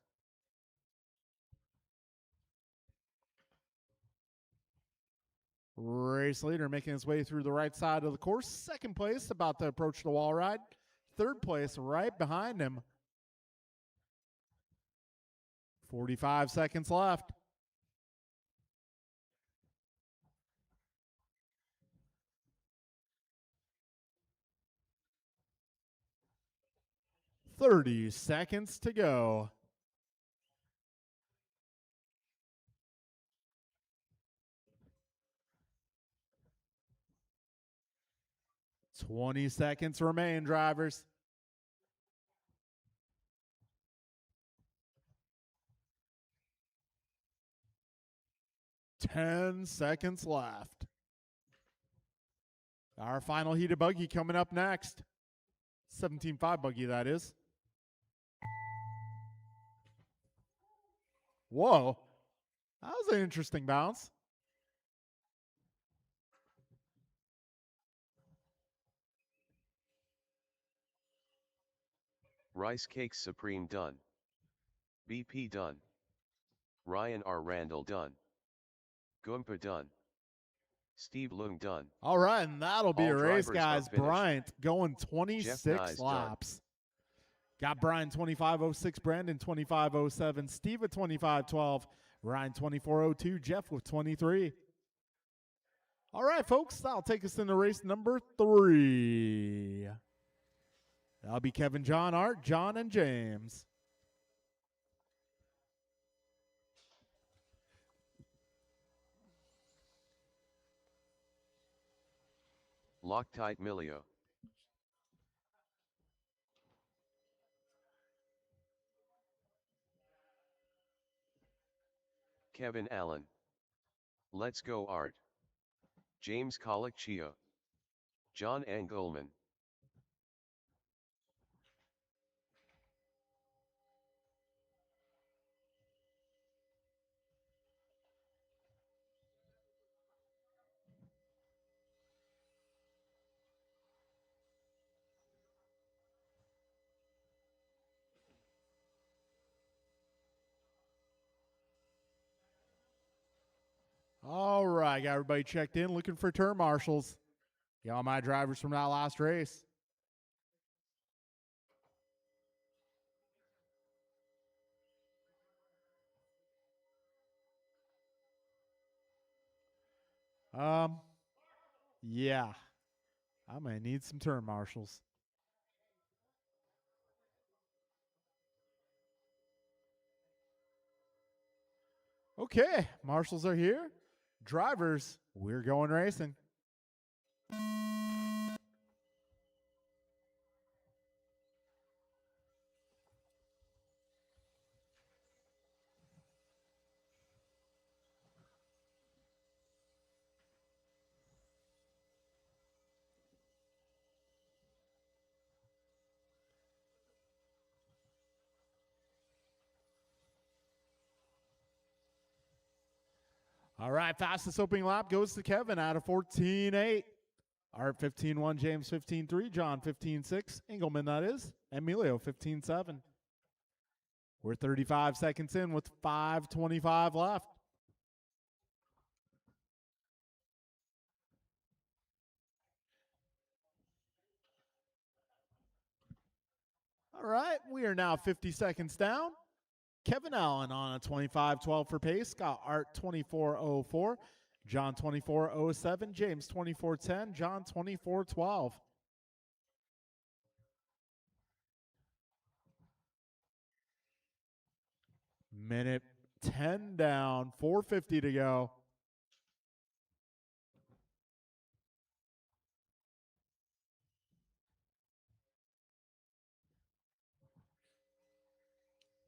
Race leader making his way through the right side of the course. Second place, about to approach the wall ride. Third place, right behind him. 45 seconds left. $30 seconds to go. $20 seconds remain, drivers. $10 seconds left. Our final heated buggy coming up next. 17.5 buggy, that is. Whoa. That was an interesting bounce.
Rice Cakes Supreme done. BP done. Ryan R. Randall done. Goompa done. Steve Leung done.
All right, and that'll be
All
a race,
drivers are
guys.
finished.
Bryant going 26
Nyes done.
laps. Got Brian 2506, Brandon 2507, Steve at 2512, Ryan 2402, Jeff with 23. All right, folks, that'll take us into race number 3. That'll be Kevin, John, Art, John, and James.
Loctite Milio. Kevin Allen. Let's Go Art. James Colicchio. John Engelman.
All right, got everybody checked in, looking for turn marshals. Get all my drivers from that last race. Yeah, I might need some turn marshals. Okay, marshals are here. Drivers, we're going racing. All right, fastest opening lap goes to Kevin out of 14.8. Art 15.1, James 15.3, John 15.6, Engelman that is, Emilio 15.7. We're 35 seconds in with 5:25 left. All right, we are now 50 seconds down. Kevin Allen on a 25.12 for pace. Got Art 24.04, John 24.07, James 24.10, John 24.12. Minute 10 down, 4:50 to go.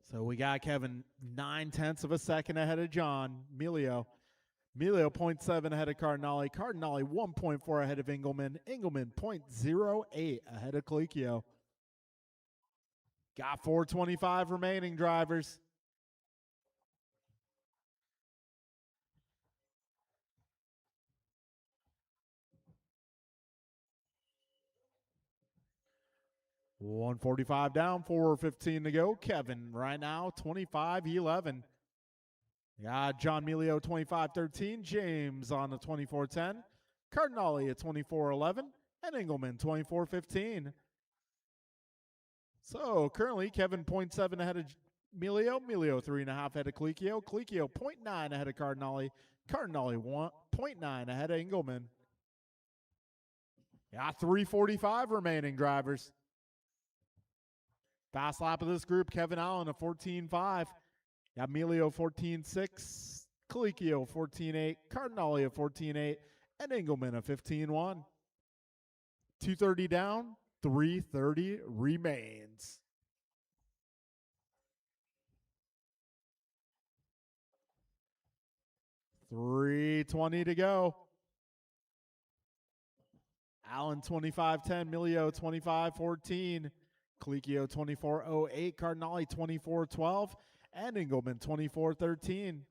So we got Kevin 0.9 of a second ahead of John Emilio. Emilio 0.7 ahead of Cardinale. Cardinale 1.4 ahead of Engelman. Engelman 0.08 ahead of Colicchio. Got 4:25 remaining, drivers. $145 down, 4:15 to go. Kevin right now 25-11. Got John Emilio 25-13. James on the 24-10. Cardinale at 24-11. And Engelman 24-15. So currently Kevin 0.7 ahead of Emilio. Emilio 3.5 ahead of Colicchio. Colicchio 0.9 ahead of Cardinale. Cardinale 0.9 ahead of Engelman. Got 3:45 remaining, drivers. Fast lap of this group, Kevin Allen a 14.5. Got Emilio 14.6. Colicchio 14.8. Cardinale a 14.8. And Engelman a 15.1. 2:30 down, 3:30 remains. $3:20 to go. Allen 25-10, Emilio 25-14, Colicchio 24-08, Cardinale 24-12, and Engelman 24-13.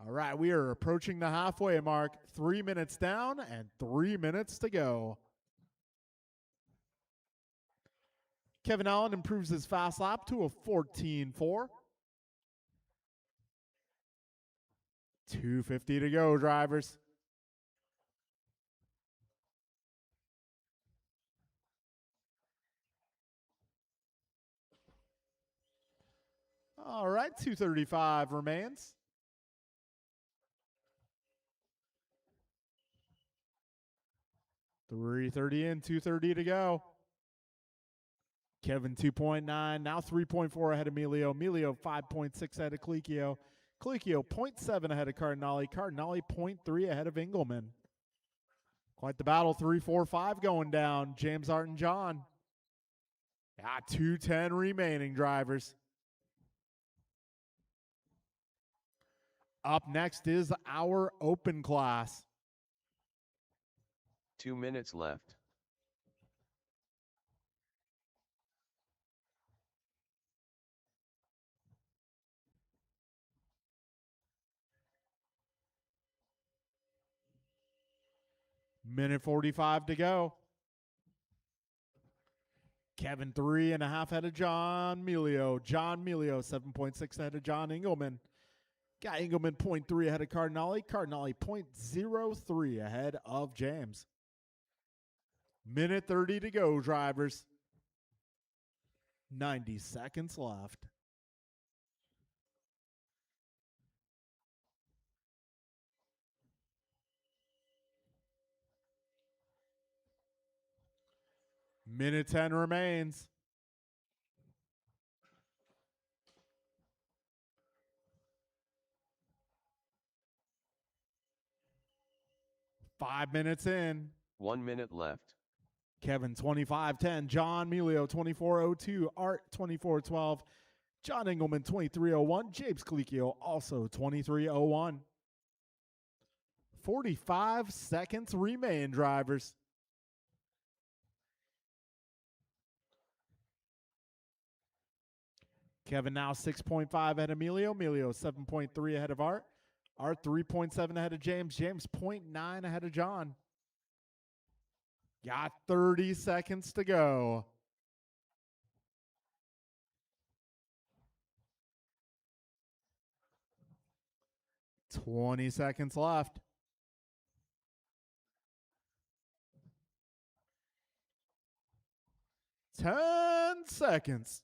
All right, we are approaching the halfway mark. 3 minutes down and 3 minutes to go. Kevin Allen improves his fast lap to a 14.4. 2:50 to go, drivers. All right, 2:35 remains. $3:30 in, 2:30 to go. Kevin 2.9, now 3.4 ahead of Emilio. Emilio 5.6 ahead of Colicchio. Colicchio 0.7 ahead of Cardinale. Cardinale 0.3 ahead of Engelman. Quite the battle, 3, 4, 5 going down. James, Art, and John. 2:10 remaining, drivers. Up next is our open class.
2 minutes left.
Minute 45 to go. Kevin 3.5 ahead of John Emilio. John Emilio 7.6 ahead of John Engelman. Got Engelman 0.3 ahead of Cardinale. Cardinale 0.03 ahead of James. Minute 30 to go, drivers. 90 seconds left. Minute 10 remains. Five minutes in.
1 minute left.
Kevin 25-10. John Emilio 24-02. Art 24-12. John Engelman 23-01. James Colicchio also 23-01. 45 seconds remain, drivers. Kevin now 6.5 ahead of Emilio. Emilio 7.3 ahead of Art. Art 3.7 ahead of James. James 0.9 ahead of John. Got 30 seconds to go. $20 seconds left. $10 seconds.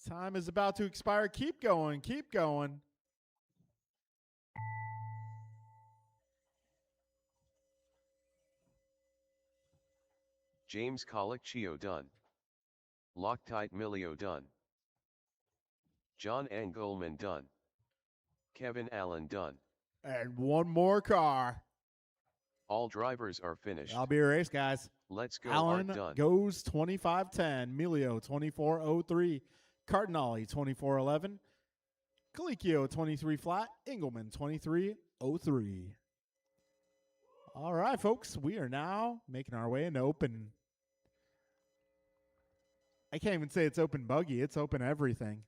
Time is about to expire. Keep going. Keep going.
James Colicchio done. Loctite Emilio done. John Engelman done. Kevin Allen done.
And one more car.
All drivers are finished.
That'll be a race, guys.
Let's go.
Allen
Art done.
goes 25-10. Emilio 24-03. Cardinale 2411, Colicchio 23 flat, Engelman 2303. All right, folks, we are now making our way into open. I can't even say it's open buggy, it's open everything.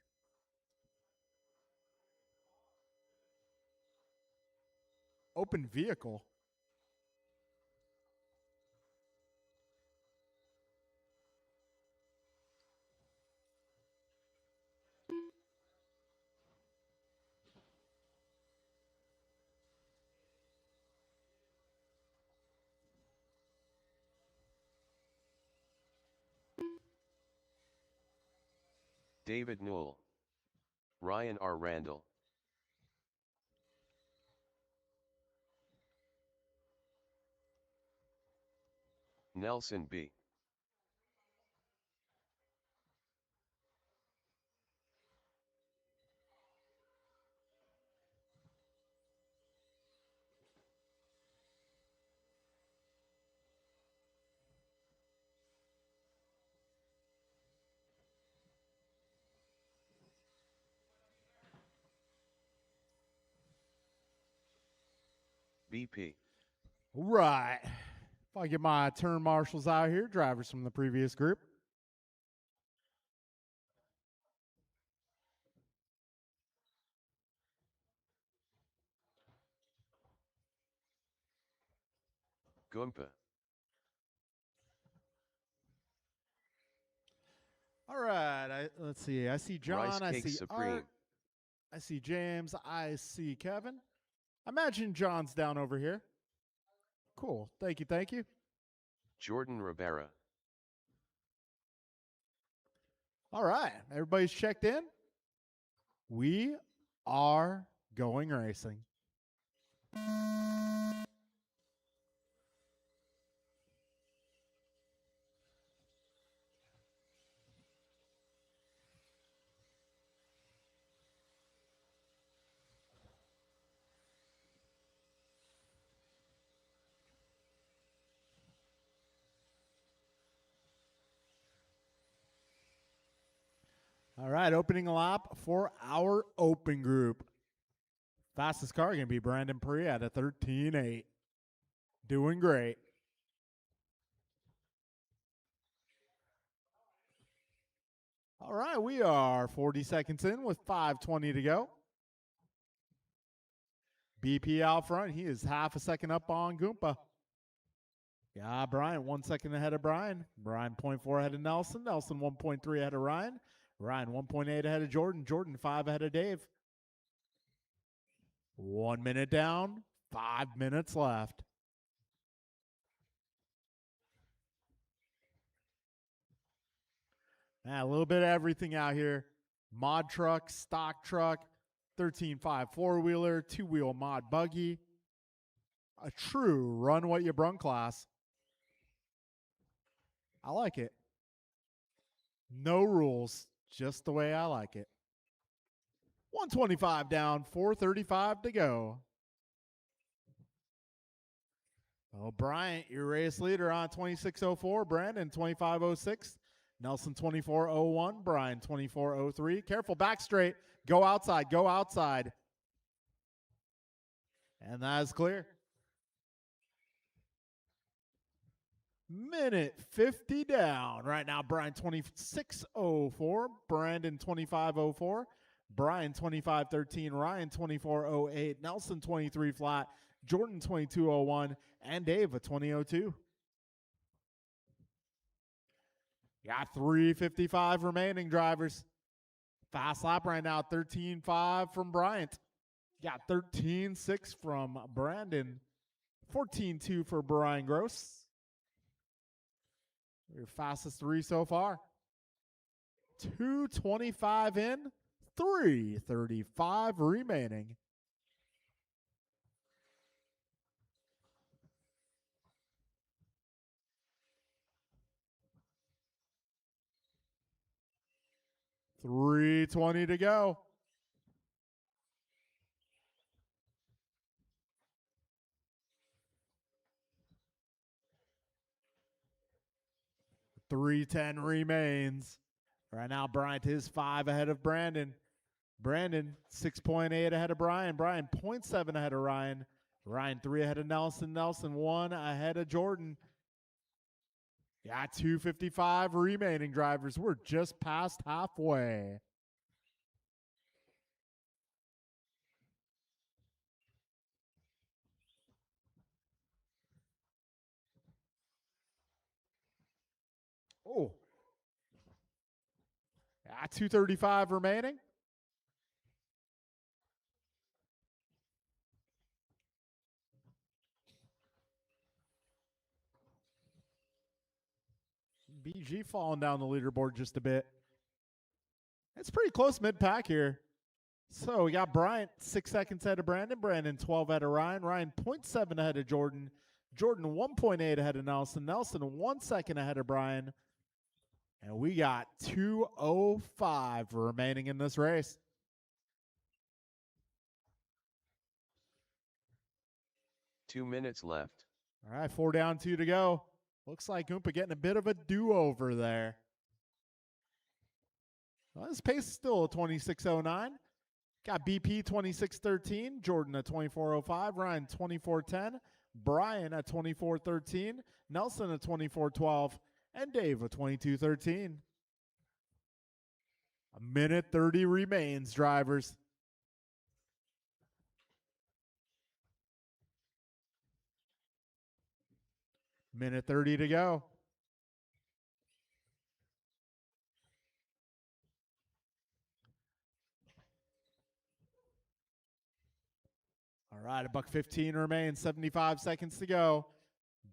Open vehicle.
David Newell. Ryan R. Randall. Nelson B. BP.
Right. If I get my turn marshals out here, drivers from the previous group.
Goompa.
All right. Let's see. I see John.
Rice
I
Cake
see
Supreme.
Art. I see James. I see Kevin. I imagine John's down over here. Cool. Thank you. Thank you.
Jordan Rivera.
All right. Everybody's checked in. We are going racing. All right, opening lap for our open group. Fastest car going to be Brandon Pre at a 13.8. Doing great. All right, we are 40 seconds in with 5:20 to go. BP out front. He is half a second up on Goompa. Yeah, Brian, 1 second ahead of Brian. Brian 0.4 ahead of Nelson. Nelson 1.3 ahead of Ryan. Ryan 1.8 ahead of Jordan. Jordan 5 ahead of Dave. 1 minute down, 5 minutes left. Man, a little bit of everything out here. Mod truck, stock truck, 13.5 four-wheeler, two-wheel mod buggy. A true run what you brung class. I like it. No rules, just the way I like it. 125 down, 4:35 to go. Oh, Bryant, your race leader on 26.04. Brandon 25.06. Nelson 24.01. Brian 24.03. Careful, back straight. Go outside. Go outside. And that is clear. Minute 50 down. Right now, Brian 26.04. Brandon 25.04. Brian 25.13. Ryan 24.08. Nelson 23 flat. Jordan 22.01. And Dave a 20.02. Got 3:55 remaining, drivers. Fast lap right now, 13.5 from Bryant. Got 13.6 from Brandon. 14.2 for Brian Gross. Your fastest three so far. 2:25 in, 3:35 remaining. $3:20 to go. $3:10 remains. Right now, Bryant is 5 ahead of Brandon. Brandon, 6.8 ahead of Brian. Brian, 0.7 ahead of Ryan. Ryan, 3 ahead of Nelson. Nelson, 1 ahead of Jordan. Got 2:55 remaining, drivers. We're just past halfway. Oh. Got 2:35 remaining. BG falling down the leaderboard just a bit. It's pretty close mid-pack here. So we got Bryant 6 seconds ahead of Brandon. Brandon 12 ahead of Ryan. Ryan 0.7 ahead of Jordan. Jordan 1.8 ahead of Nelson. Nelson 1 second ahead of Brian. And we got 2:05 remaining in this race.
Two minutes left.
All right, 4 down, 2 to go. Looks like Oompa getting a bit of a do-over there. Well, his pace is still 26:09. Got BP 26:13, Jordan at 24:05, Ryan 24:10, Brian at 24:13, Nelson at 24:12, and Dave at 22:13. A minute 30 remains, drivers. Minute 30 to go. All right, $1:15 remains, 75 seconds to go.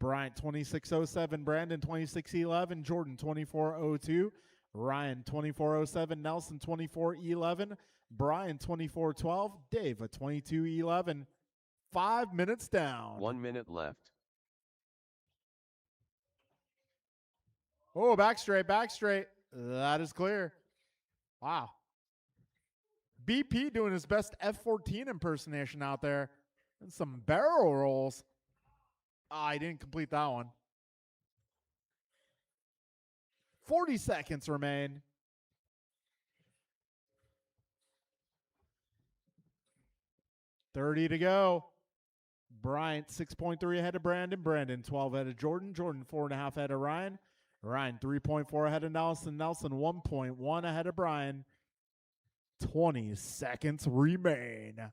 Bryant 26:07, Brandon 26:11, Jordan 24:02, Ryan 24:07, Nelson 24:11, Brian 24:12, Dave at 22:11. 5 minutes down.
1 minute left.
Oh, back straight, back straight. That is clear. Wow. BP doing his best F-14 impersonation out there. And some barrel rolls. I didn't complete that one. 40 seconds remain. $30 to go. Bryant 6.3 ahead of Brandon. Brandon 12 ahead of Jordan. Jordan 4.5 ahead of Ryan. Ryan 3.4 ahead of Nelson. Nelson 1.1 ahead of Brian. 20 seconds remain.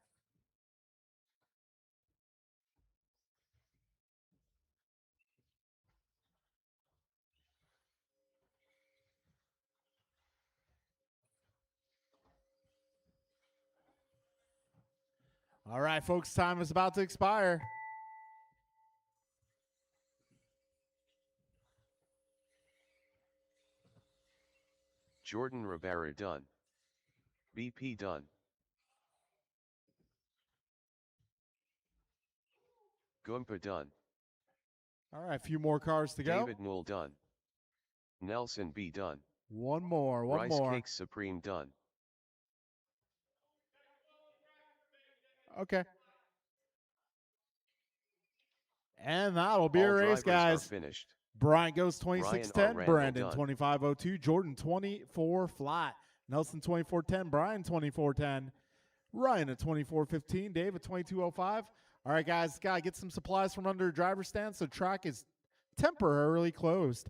All right, folks, time is about to expire.
Jordan Rivera done. BP done. Goompa done.
All right, a few more cars to go.
David Null done. Nelson B done.
One more.
Rice Cakes Supreme done.
Okay. And that'll be
All
a race,
drivers are
guys.
finished.
Bryant goes 26:10.
Randall
Brandon
done.
25:02. Jordan 24 flat. Nelson 24:10. Brian 24:10. Ryan at 24:15. Dave at 22:05. All right, guys, gotta get some supplies from under driver's stand. So track is temporarily closed.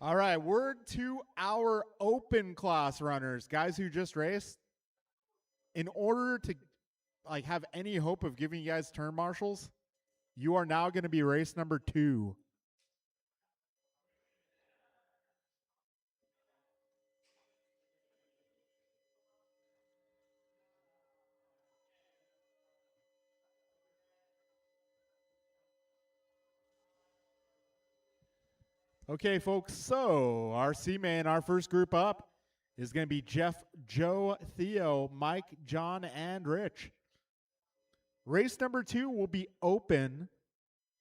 All right, word to our open class runners, guys who just raced. In order to have any hope of giving you guys turn marshals, you are now going to be race number 2. Okay, folks, so our C-Man, our first group up is going to be Jeff, Joe, Theo, Mike, John, and Rich. Race number 2 will be open,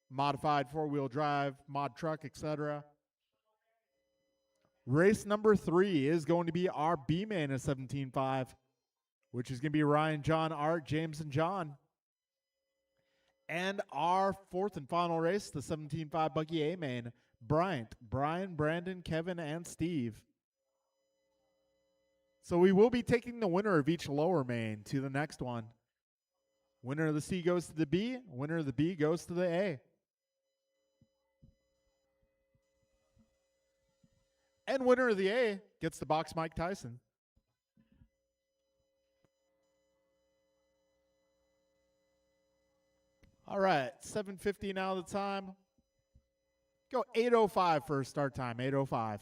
modified four-wheel drive, mod truck, etc. Race number 3 is going to be our B-Man at 17.5, which is going to be Ryan, John, Art, James, and John. And our fourth and final race, the 17.5 Buggy A-Main, Bryant, Brian, Brandon, Kevin, and Steve. So we will be taking the winner of each lower main to the next one. Winner of the C goes to the B, winner of the B goes to the A. And winner of the A gets the box Mike Tyson. All right, 7:50 now the time. Go 8:05 for start time, 8:05.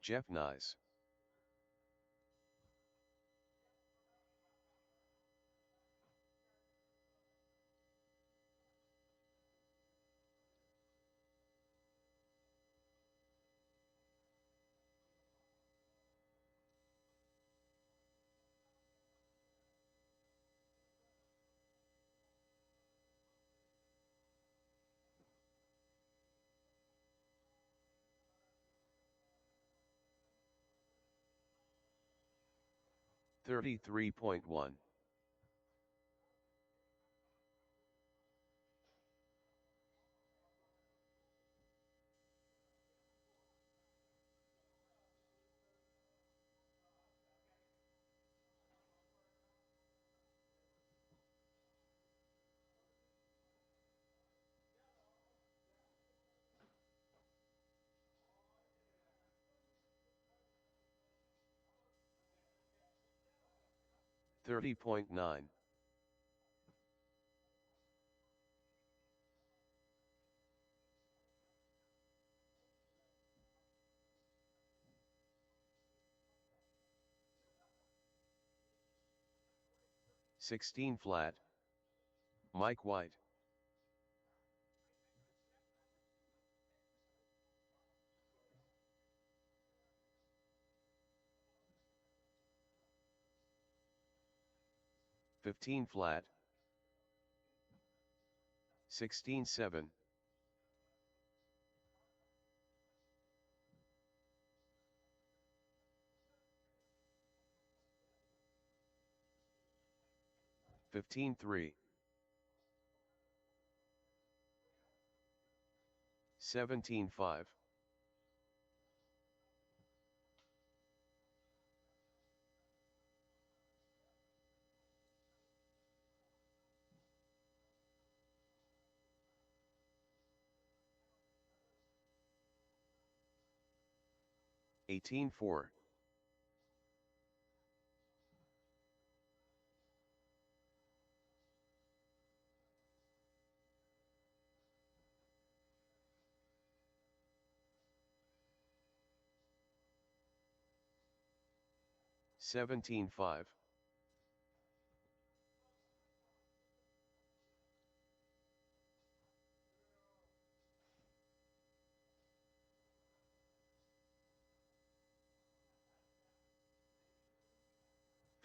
Jeff Nice. $33.1. $30.9. $16 flat. Mike White. $15 flat. $16.7. $15.3. 17.5. $18.4. 17-5.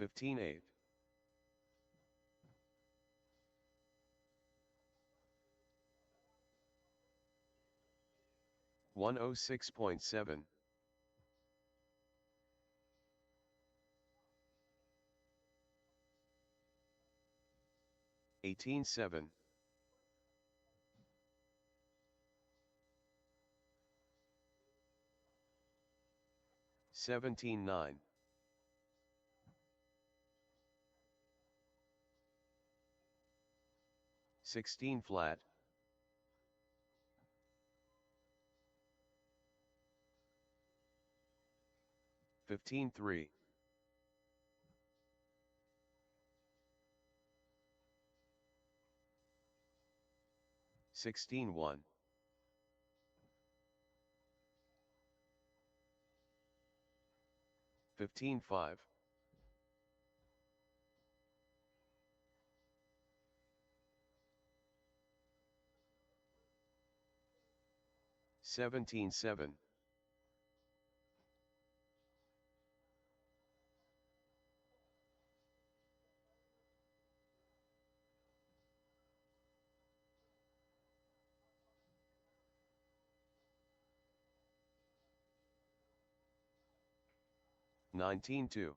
15-8. 106.7. 18-7. 17-9. 16 flat. 15-3. 16-1. 15-5. 17-7. 19-2.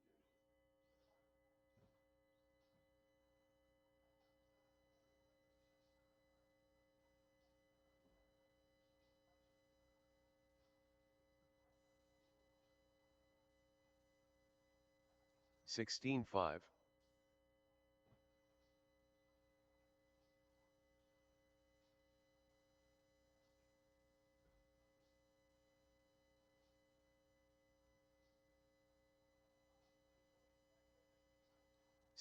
16-5.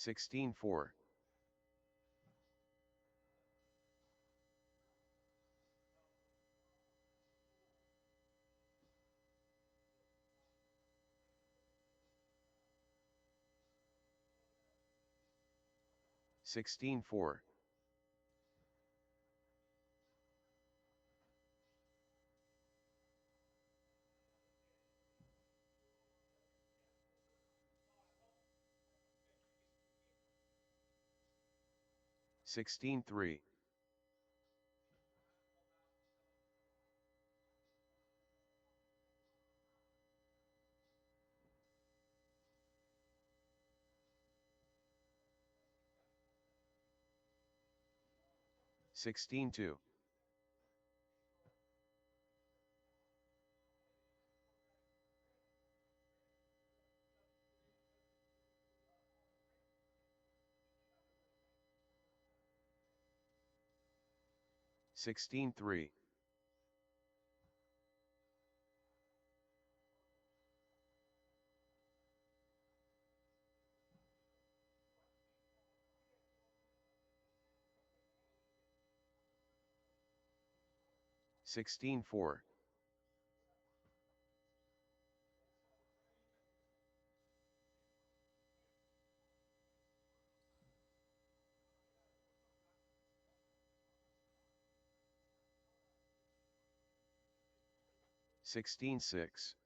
16-4. 16-4. 16-3. 16-2. 16-3. 16-4. 16-6.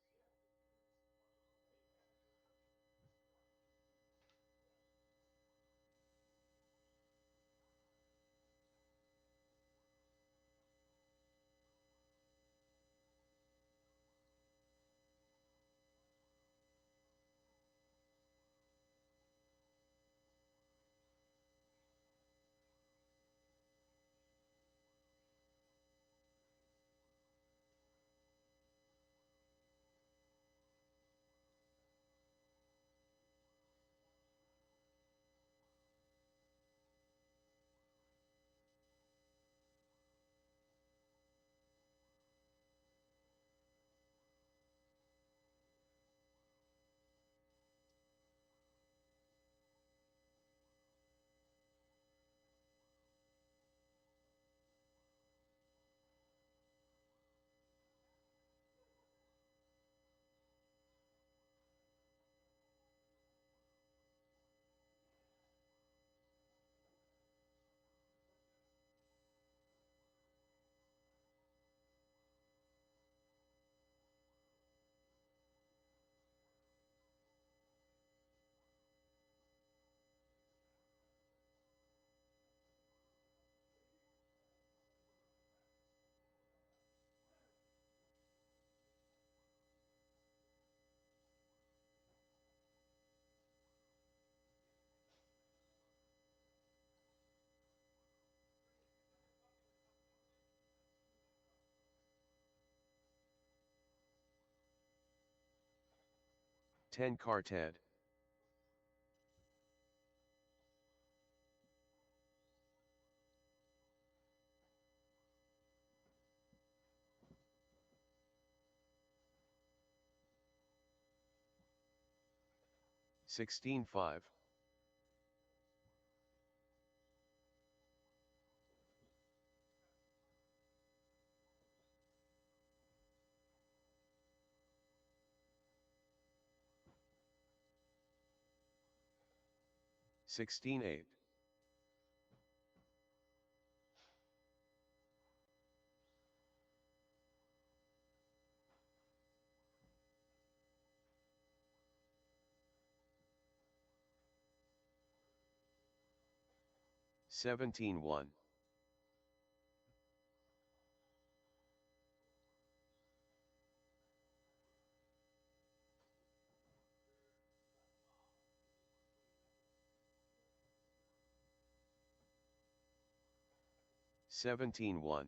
10 car Ted. Sixteen five. 16-8. 17-1. 17-1.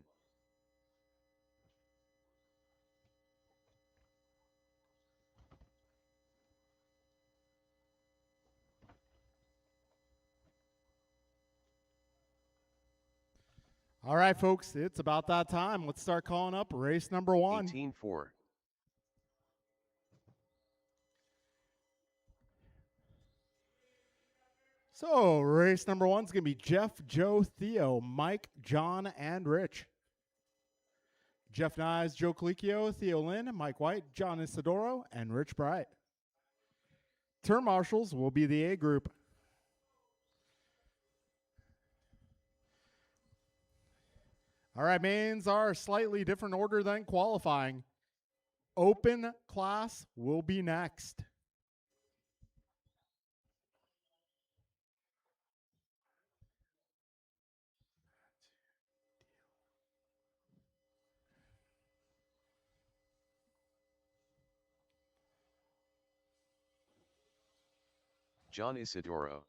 'All right, folks, it's about that time. Let's start calling up race number 1.
18-4.
So, race number 1 is going to be Jeff, Joe, Theo, Mike, John, and Rich. Jeff Nyes, Joe Colicchio, Theo Lynn, Mike White, John Isidoro, and Rich Bright. Turn marshals will be the A group. All right, mains are slightly different order than qualifying. Open class will be next.
John Isidoro.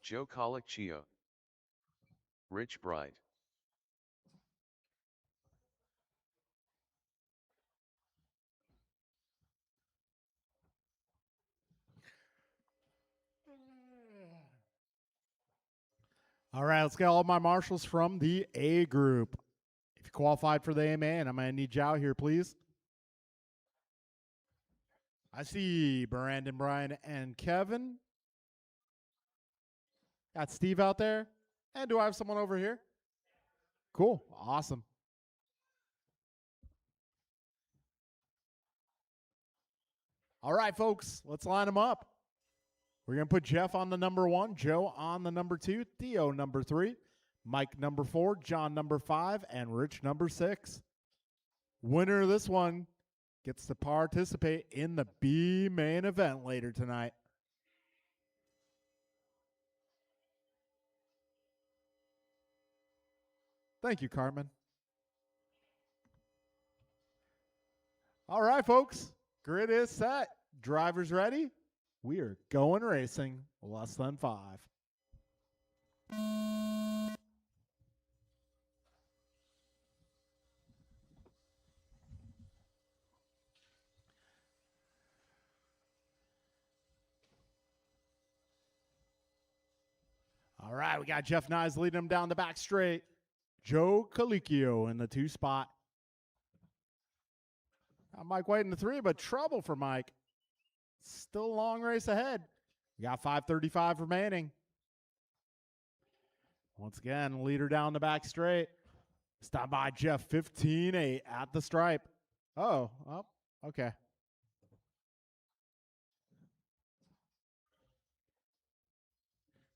Joe Colicchio. Rich Bright.
All right, let's get all my marshals from the A group. If you qualified for the AMA, and I'm going to need you out here, please. I see Brandon, Brian, and Kevin. Got Steve out there. And do I have someone over here? Cool. Awesome. All right, folks, let's line them up. We're going to put Jeff on the number 1, Joe on the number 2, Theo number 3, Mike number 4, John number 5, and Rich number 6. Winner of this one gets to participate in the B main event later tonight. Thank you, Carmen. All right, folks, grid is set. Drivers ready? We are going racing. Less than 5. All right, we got Jeff Nyes leading him down the back straight. Joe Colicchio in the 2 spot. Mike White in the 3, but trouble for Mike. Still a long race ahead. We got 5:35 remaining. Once again, leader down the back straight. Stop by Jeff, 15-8 at the stripe. Oh, okay.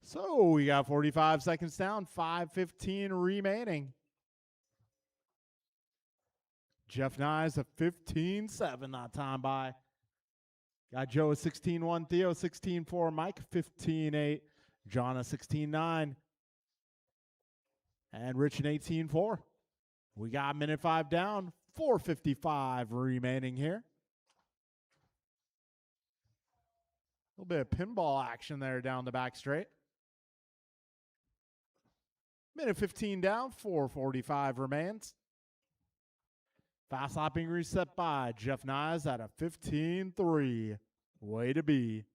So we got 45 seconds down, 5:15 remaining. Jeff Nyes a 15-7 that time by. Got Joe a 16-1, Theo 16-4, Mike 15-8, John a 16-9. And Rich in 18-4. We got minute 5 down, 4:55 remaining here. A little bit of pinball action there down the back straight. Minute 15 down, 4:45 remains. Fast lapping reset by Jeff Nyes at a 15-3. Way to be.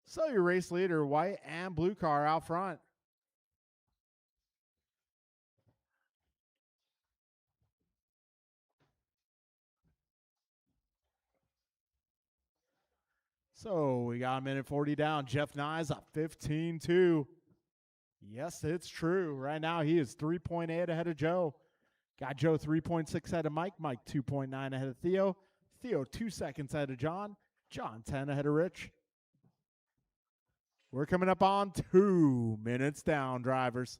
So your race leader, white and blue car out front. So we got a minute 40 down. Jeff Nyes at 15-2. Yes, it's true. Right now he is 3.8 ahead of Joe. Got Joe 3.6 ahead of Mike. Mike 2.9 ahead of Theo. Theo 2 seconds ahead of John. John 10 ahead of Rich. We're coming up on 2 minutes down, drivers.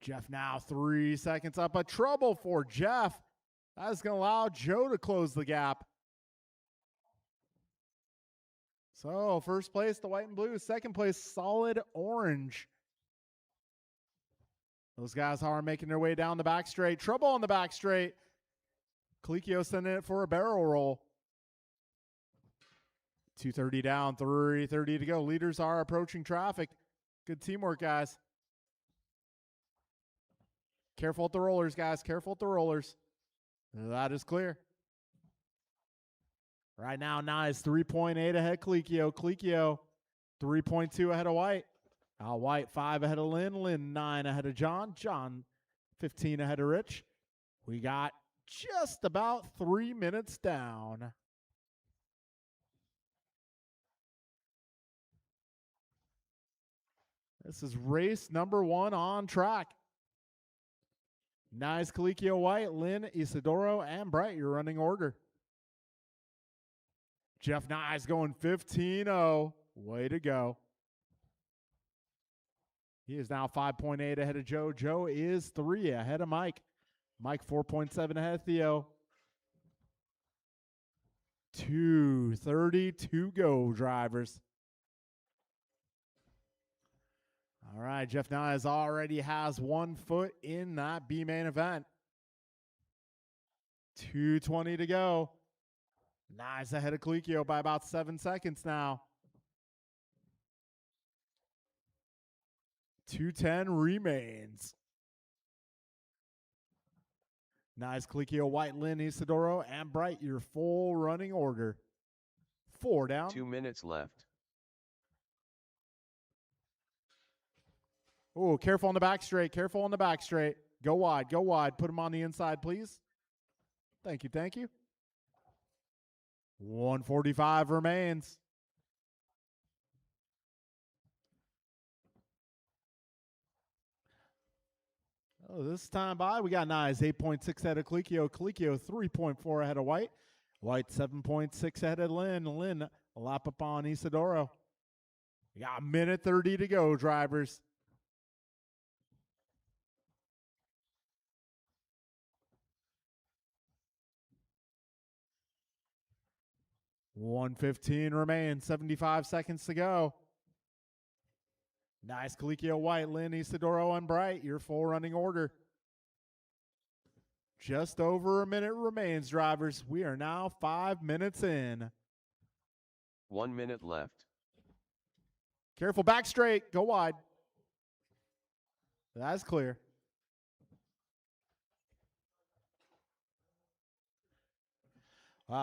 Jeff now 3 seconds up. A trouble for Jeff. That is going to allow Joe to close the gap. So first place, the white and blue. Second place, solid orange. Those guys are making their way down the back straight. Trouble on the back straight. Colicchio sending it for a barrel roll. 2:30 down, 3:30 to go. Leaders are approaching traffic. Good teamwork, guys. Careful at the rollers, guys. Careful at the rollers. That is clear. Right now, Nyes 3.8 ahead of Colicchio. Colicchio 3.2 ahead of White. White 5 ahead of Lynn. Lynn 9 ahead of John. John 15 ahead of Rich. We got just about 3 minutes down. This is race number 1 on track. Nyes, Colicchio, White, Lynn, Isidoro, and Bright, your running order. Jeff Nyes going 15-0. Way to go. He is now 5.8 ahead of Joe. Joe is 3 ahead of Mike. Mike 4.7 ahead of Theo. 2:30 to go, drivers. All right, Jeff Nyes already has 1 foot in that B main event. 2:20 to go. Nyes ahead of Colicchio by about 7 seconds now. 2:10 remains. Nyes, Colicchio, White, Lynn, Isidoro, and Bright, your full running order. 4 down.
2 minutes left.
Oh, careful on the back straight. Careful on the back straight. Go wide. Go wide. Put him on the inside, please. Thank you. Thank you. 1:45 remains. Oh, this time by, we got Nyes 8.6 ahead of Colicchio. Colicchio 3.4 ahead of White. White 7.6 ahead of Lynn. Lynn a lap up on Isidoro. We got 1:30 to go, drivers. $1:15 remains, 75 seconds to go. Nyes, Colicchio, White, Lynn, Isidoro, and Bright, your full running order. Just over a minute remains, drivers. We are now 5 minutes in.
1 minute left.
Careful, back straight, go wide. That's clear.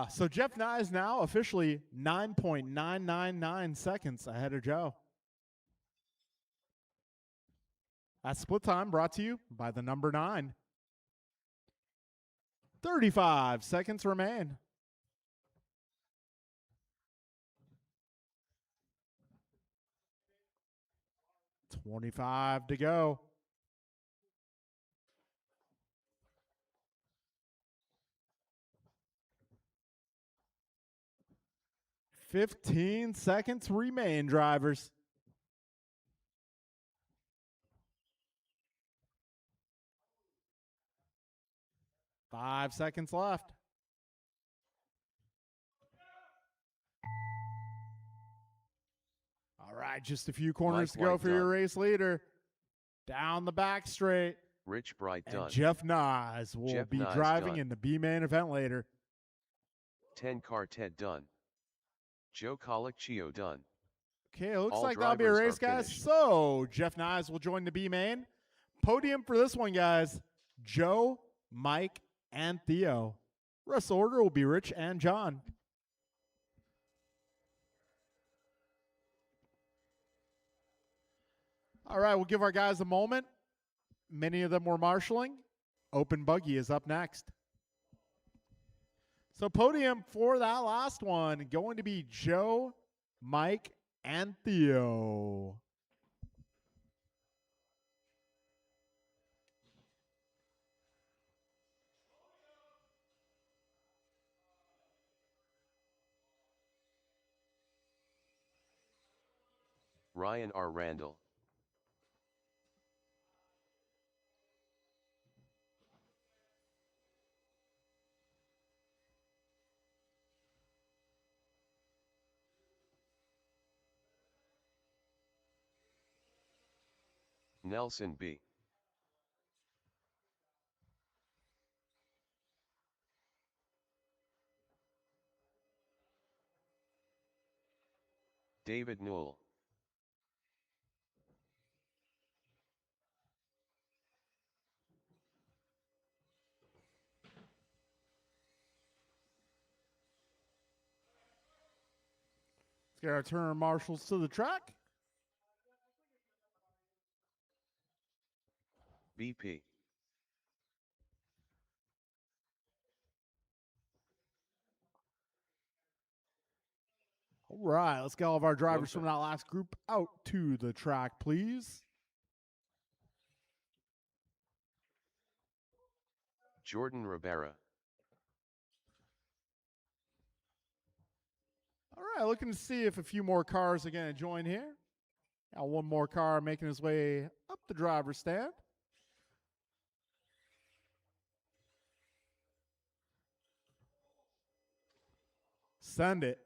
So Jeff Nyes now officially 9.999 seconds ahead of Joe. That split time brought to you by the number 9. 35 seconds remain. $25 to go. $15 seconds remain, drivers. Five seconds left. right, just a few corners
Mike
to go
White
for your
done.
race leader. Down the back straight.
Rich Bright
And
done.
Jeff Nas will
Jeff
be
Nas
driving
done.
in the B main event later.
10 car Ted done. Joe Colicchio done.
Okay, it looks
All
like that'll be a
drivers are
race, guys.
finished.
So Jeff Nas will join the B main. Podium for this one, guys. Joe, Mike, and Theo. Rest of the order will be Rich and John. All right, we'll give our guys a moment. Many of them were marshaling. Open Buggy is up next. So podium for that last one going to be Joe, Mike, and Theo.
Ryan R. Randall. Nelson B. David Newell.
Let's get our turn marshals to the track.
BP.
All right, let's get all of our drivers
Gunther.
from that last group out to the track, please.
Jordan Rivera.
All right, looking to see if a few more cars are going to join here. Got one more car making his way up the driver's stand. Send it.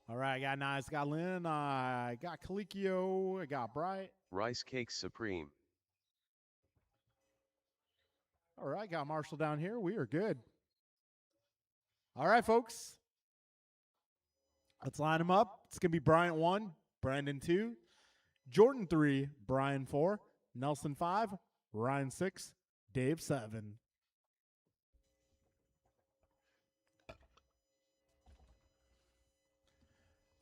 All right, I got Nice, got Lynn, I got Colicchio, I got Bright.
Rice Cakes Supreme.
All right, got Marshall down here. We are good. All right, folks. Let's line them up. It's going to be Bryant 1, Brandon 2, Jordan 3, Brian 4, Nelson 5, Ryan 6, Dave 7.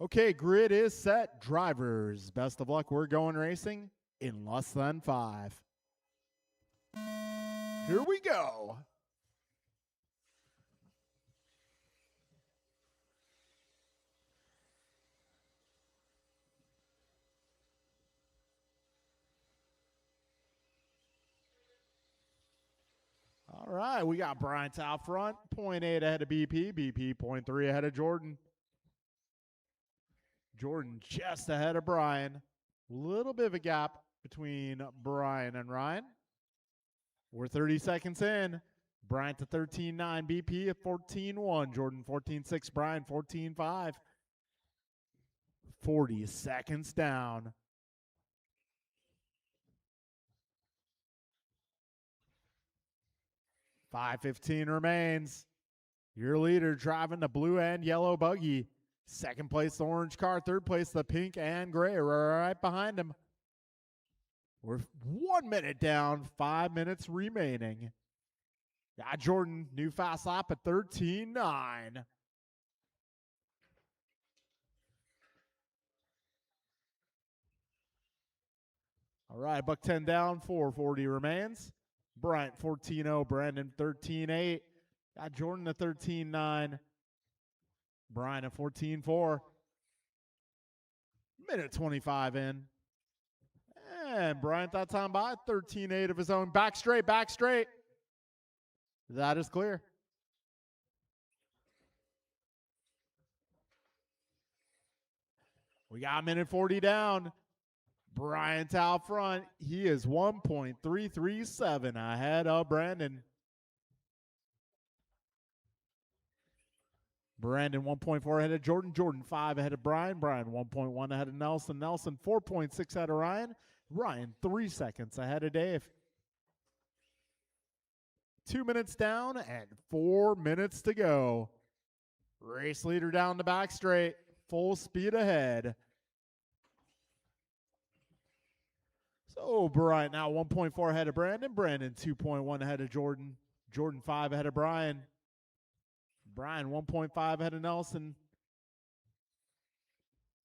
Okay, grid is set. Drivers, best of luck. We're going racing in less than 5. Here we go. All right, we got Bryant out front, 0.8 ahead of BP, BP 0.3 ahead of Jordan. Jordan just ahead of Brian. Little bit of a gap between Brian and Ryan. We're 30 seconds in. Bryant to 13.9, BP at 14.1, Jordan 14.6, Brian 14.5. 40 seconds down. $5.15 remains. Your leader driving the blue and yellow buggy. Second place, the orange car. Third place, the pink and gray right behind him. We're 1 minute down, 5 minutes remaining. Got Jordan, new fast lap at 13.9. All right, buck 10 down, 4:40 remains. Bryant 14.0, Brandon 13.8. Got Jordan at 13.9. Brian at 14.4. Minute 25 in. And Bryant that time by 13.8 of his own. Back straight, back straight. That is clear. We got a minute 40 down. Bryant out front. He is 1.337 ahead of Brandon. Brandon 1.4 ahead of Jordan. Jordan 5 ahead of Brian. Brian 1.1 ahead of Nelson. Nelson 4.6 ahead of Ryan. Ryan 3 seconds ahead of Dave. 2 minutes down and 4 minutes to go. Race leader down the back straight. Full speed ahead. So Brian now 1.4 ahead of Brandon. Brandon 2.1 ahead of Jordan. Jordan 5 ahead of Brian. Brian 1.5 ahead of Nelson.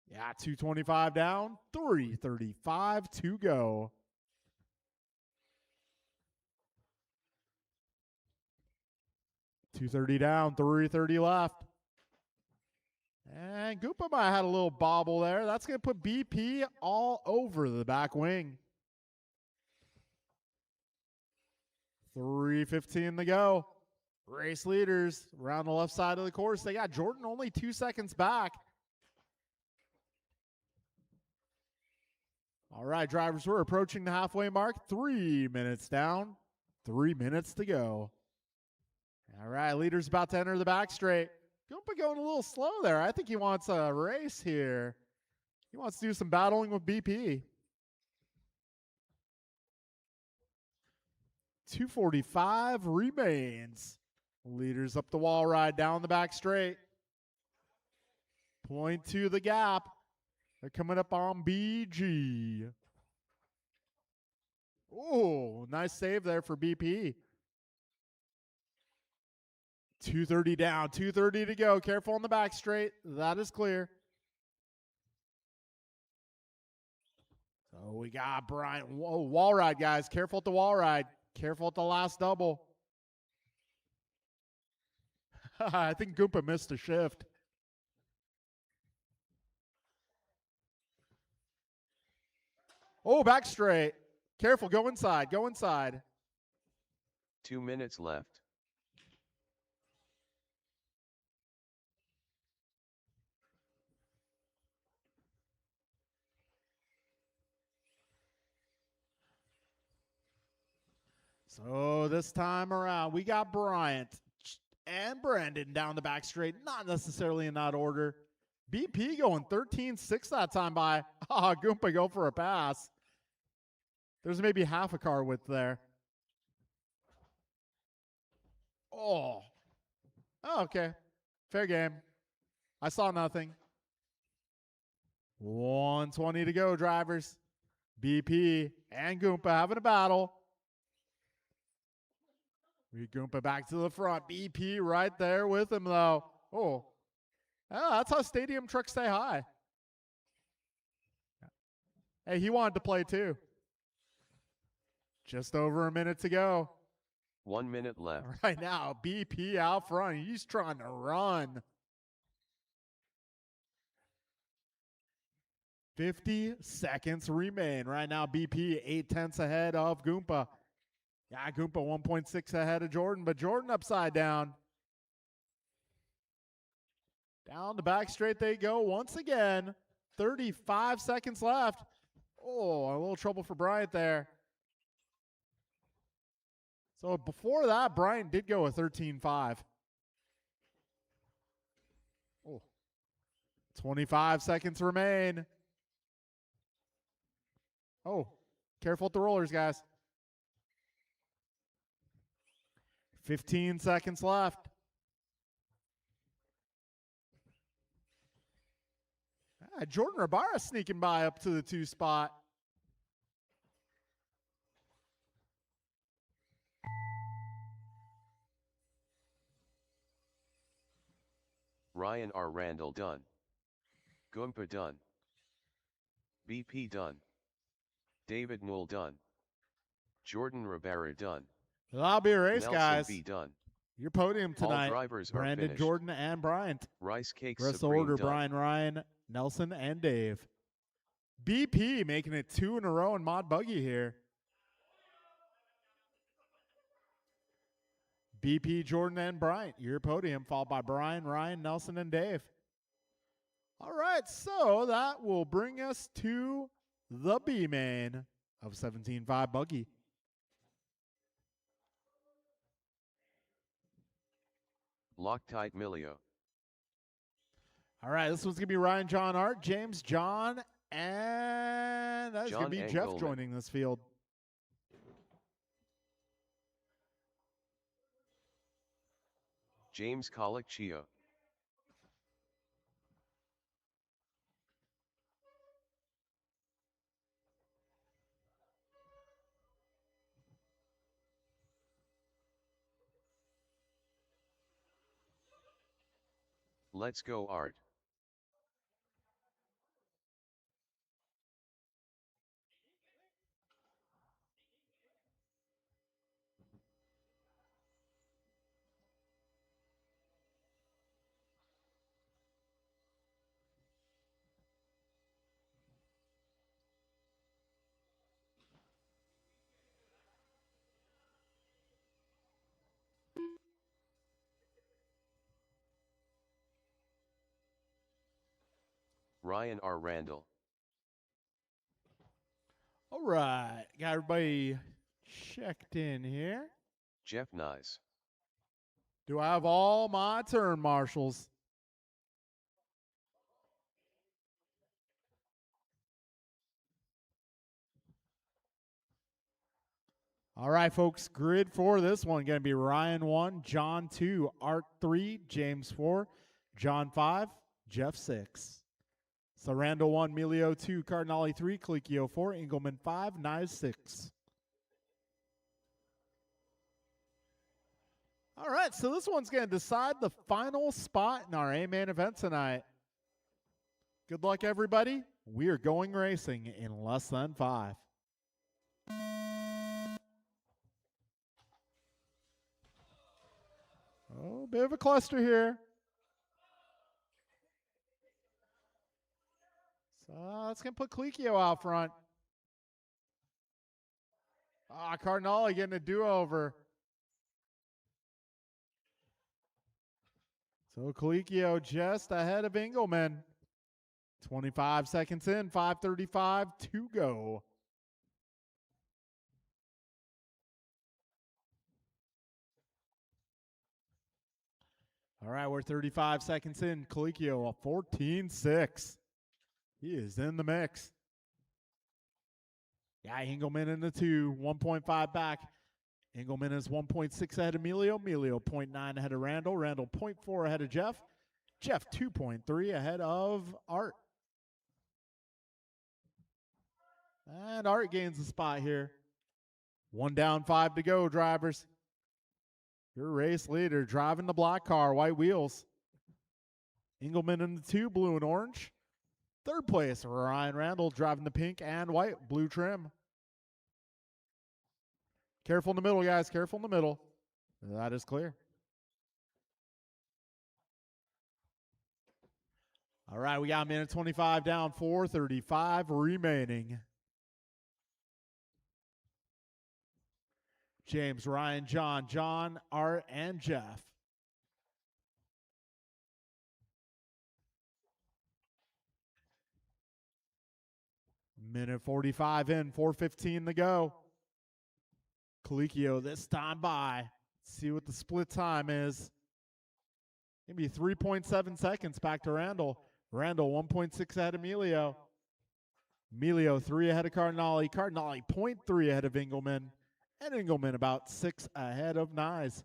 Yeah, 225 down, 335 to go. $230 down, 330 left. And Goomba might have had a little bobble there. That's going to put BP all over the back wing. 3:15 to go. Race leaders around the left side of the course. They got Jordan only 2 seconds back. All right, drivers, we're approaching the halfway mark. 3 minutes down, 3 minutes to go. All right, leader's about to enter the back straight. Goomba going a little slow there. I think he wants a race here. He wants to do some battling with BP. 2:45 remains. Leaders up the wall ride down the back straight. Point to the gap. They're coming up on BG. Oh, nice save there for BP. 230 down, 230 to go. Careful on the back straight. That is clear. So we got Brian. Whoa, wall ride, guys. Careful at the wall ride. Careful at the last double. I think Goomba missed a shift. Oh, back straight. Careful, go inside, go inside.
2 minutes left.
So this time around, we got Bryant and Brandon down the back straight, not necessarily in that order. BP going 13.6 that time by. Goomba go for a pass. There's maybe half a car width there. Oh, okay. Fair game. I saw nothing. 120 to go, drivers. BP and Goomba having a battle. We Goomba back to the front. BP right there with him, though. Oh, that's how stadium trucks stay high. Hey, he wanted to play too. Just over a minute to go.
1 minute left.
Right now, BP out front. He's trying to run. 50 seconds remain. Right now, BP 8/10 ahead of Goomba. Yeah, Goomba 1.6 ahead of Jordan, but Jordan upside down. Down the back straight they go once again. 35 seconds left. Oh, a little trouble for Bryant there. So before that, Bryant did go a 13.5. Oh, 25 seconds remain. Oh, careful with the rollers, guys. 15 seconds left. Jordan Rabara sneaking by up to the 2 spot.
Ryan R. Randall done. Goomba done. BP done. David Newell done. Jordan Rivera done.
That'll be a race,
Nelson
guys.
B done.
Your podium tonight.
All drivers are
Brandon,
finished.
Jordan, and Bryant.
Rice Cake
Rest of the
Supreme
order,
done.
Brian, Ryan, Nelson, and Dave. BP making it 2 in a row in Mod Buggy here. BP, Jordan, and Bryant. Your podium, followed by Brian, Ryan, Nelson, and Dave. All right, so that will bring us to the B main of 17.5 Buggy.
Loctite Milio.
All right, this one's going to be Ryan, John, Art, James, John, and that's going
John
to be Jeff
Engelman.
joining this field.
James Colicchio. Let's go, Art. Ryan R. Randall.
All right, got everybody checked in here.
Jeff Nyes.
Do I have all my turn marshals? All right, folks, grid for this one going to be Ryan 1, John 2, Art 3, James 4, John 5, Jeff 6. So Randall 1, Melio 2, Cardinale 3, Colicchio 4, Engelman 5, Nyes 6. All right, so this one's going to decide the final spot in our A-Main event tonight. Good luck, everybody. We are going racing in less than 5. Oh, bit of a cluster here. So that's going to put Colicchio out front. Cardinale getting a do-over. So Colicchio just ahead of Engelman. 25 seconds in, 5:35 to go. All right, we're 35 seconds in. Colicchio, a 14.6. He is in the mix. Yeah, Engelman in the 2, 1.5 back. Engelman is 1.6 ahead of Melio. Melio 0.9 ahead of Randall. Randall 0.4 ahead of Jeff. Jeff 2.3 ahead of Art. And Art gains the spot here. 1 down, 5 to go, drivers. Your race leader driving the black car, white wheels. Engelman in the 2, blue and orange. Third place, Ryan Randall driving the pink and white, blue trim. Careful in the middle, guys. Careful in the middle. That is clear. All right, we got a minute 25 down, 4:35 remaining. James, Ryan, John, Art, and Jeff. Minute 45 in, 4:15 to go. Colicchio this time by. See what the split time is. Maybe 3.7 seconds back to Randall. Randall 1.6 ahead of Melio. Melio 3 ahead of Cardinale. Cardinale 0.3 ahead of Engelman. And Engelman about 6 ahead of Nyes.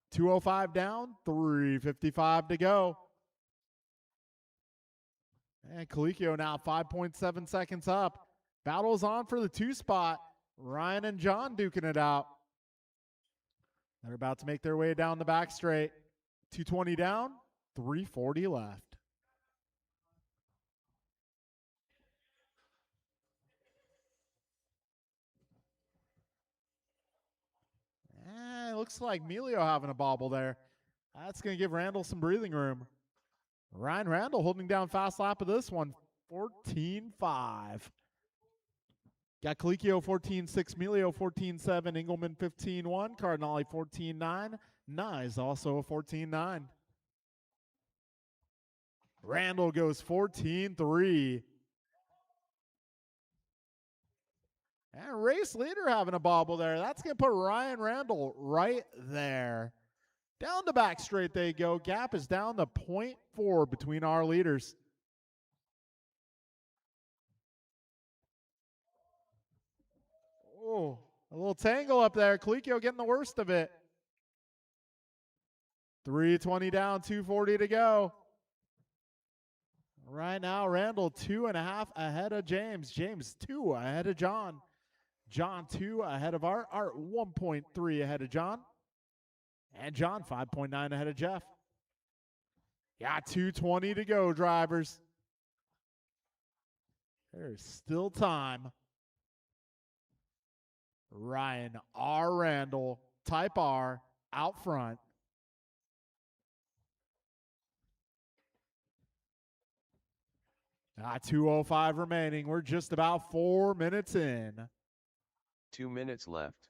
2:05 down, 3:55 to go. And Colicchio now 5.7 seconds up. Battle's on for the 2 spot. Ryan and John duking it out. They're about to make their way down the back straight. 2:20 down, 3:40 left. It looks like Melio having a bobble there. That's going to give Randall some breathing room. Ryan Randall holding down fast lap of this one, 14.5. Got Colicchio 14.6, Melio 14.7, Engelman 15.1, Cardinale 14.9, Nyes also a 14.9. Randall goes 14.3. And race leader having a bobble there. That's going to put Ryan Randall right there. Down the back straight they go. Gap is down to 0.4 between our leaders. Oh, a little tangle up there. Colicchio getting the worst of it. 3:20 down, 2:40 to go. Right now, Randall 2.5 ahead of James. James 2 ahead of John. John 2 ahead of Art. Art 1.3 ahead of John. And John 5.9 ahead of Jeff. Got 2:20 to go, drivers. There's still time. Ryan R. Randall, Type R, out front. Ah, 2:05 remaining. We're just about 4 minutes in.
2 minutes left.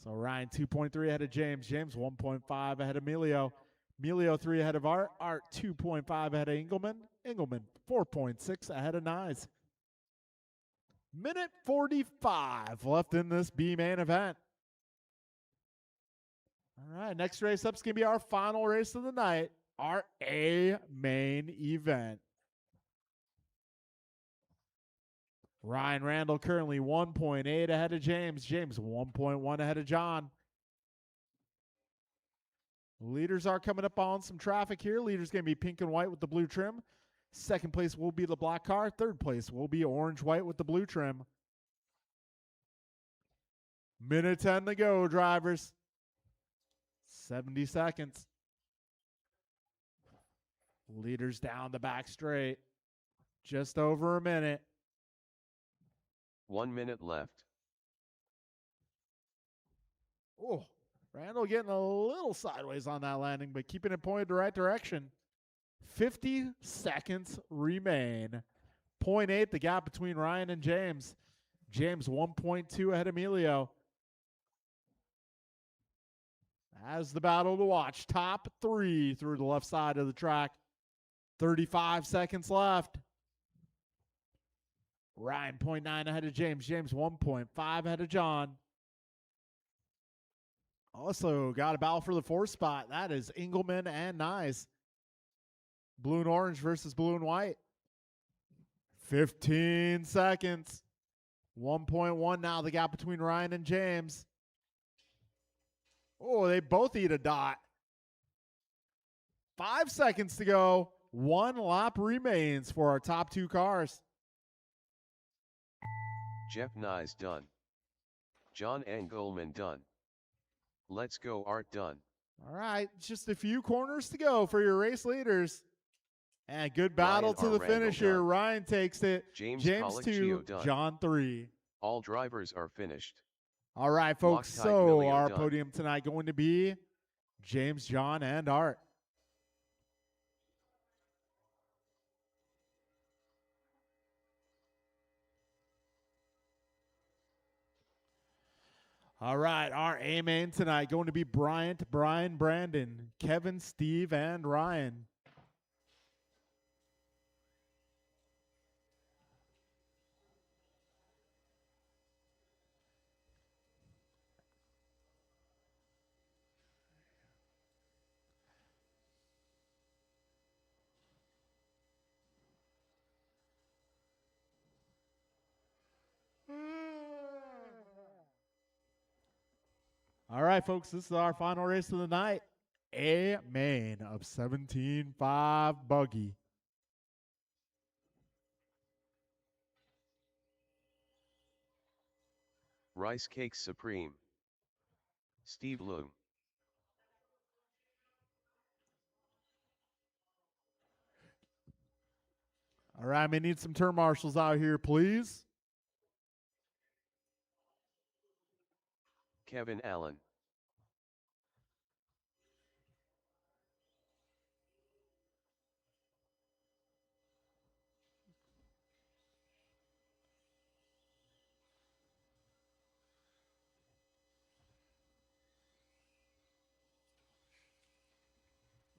So Ryan 2.3 ahead of James. James 1.5 ahead of Emilio. Emilio 3 ahead of Art. Art 2.5 ahead of Engelman. Engelman 4.6 ahead of Nyes. Minute 45 left in this B main event. All right, next race up is going to be our final race of the night, our A main event. Ryan Randall currently 1.8 ahead of James. James 1.1 ahead of John. Leaders are coming up on some traffic here. Leaders going to be pink and white with the blue trim. Second place will be the black car. Third place will be orange-white with the blue trim. Minute 10 to go, drivers. 70 seconds. Leaders down the back straight. Just over a minute.
1 minute left.
Oh, Randall getting a little sideways on that landing, but keeping it pointed the right direction. 50 seconds remain. 0.8 the gap between Ryan and James. James 1.2 ahead of Emilio. As the battle to watch. Top 3 through the left side of the track. 35 seconds left. Ryan 0.9 ahead of James. James 1.5 ahead of John. Also got a battle for the 4th spot. That is Engelman and Nyes. Blue and orange versus blue and white. 15 seconds. 1.1 now the gap between Ryan and James. Oh, they both eat a dot. 5 seconds to go. 1 lap remains for our top 2 cars.
Jeff Nyes done. John Engelman done. Let's go Art done.
All right, just a few corners to go for your race leaders. And good battle
Ryan
to
R.
the
Randall
finish here.
done.
Ryan takes it.
James
James
Colicchio
2,
done.
John 3.
All drivers are finished.
All right, folks.
Loctite
So
Emilio
our
done.
podium tonight going to be James, John, and Art. All right, our A main tonight going to be Bryant, Brian, Brandon, Kevin, Steve, and Ryan. All right, folks, this is our final race of the night. A main of 17.5 buggy.
Rice Cakes Supreme. Steve Loom.
All right, we need some turn marshals out here, please.
Kevin Allen.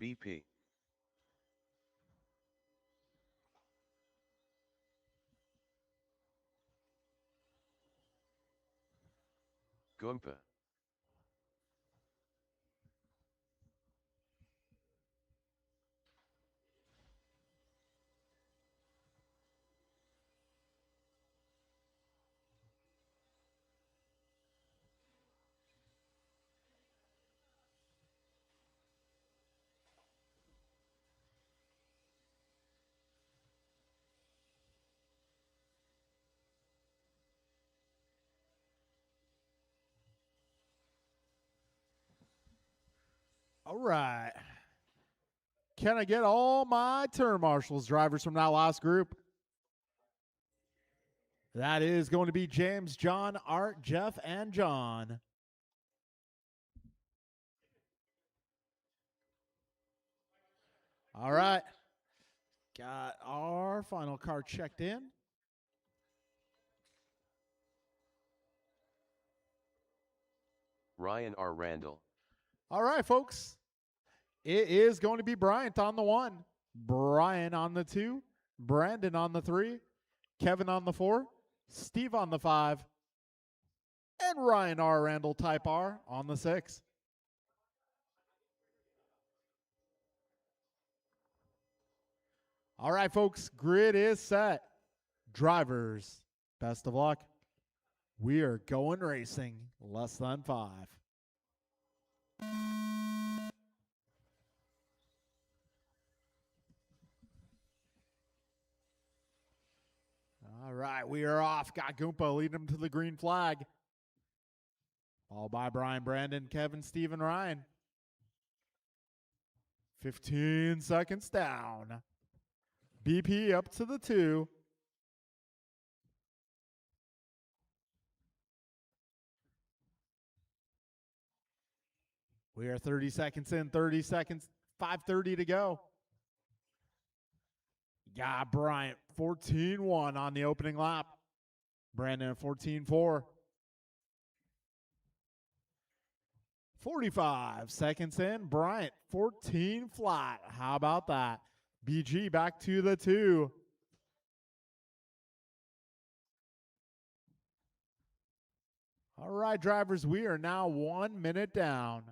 BP. Gumpa.
All right. Can I get all my turn marshals drivers from that last group? That is going to be James, John, Art, Jeff, and John. All right. Got our final car checked in.
Ryan R. Randall.
All right, folks. It is going to be Bryant on the 1, Brian on the 2, Brandon on the 3, Kevin on the 4, Steve on the 5, and Ryan R. Randall Type R on the 6. All right, folks, grid is set. Drivers, best of luck. We are going racing, less than 5. All right, we are off. Got Goomba leading him to the green flag. Followed by Brian, Brandon, Kevin, Steve, and Ryan. 15 seconds down. BP up to the 2. We are 30 seconds in, 30 seconds, 5:30 to go. Got Bryant 14-1 on the opening lap. Brandon 14-4. 45 seconds in, Bryant 14 flat. How about that? BG back to the 2. All right, drivers, we are now 1 minute down.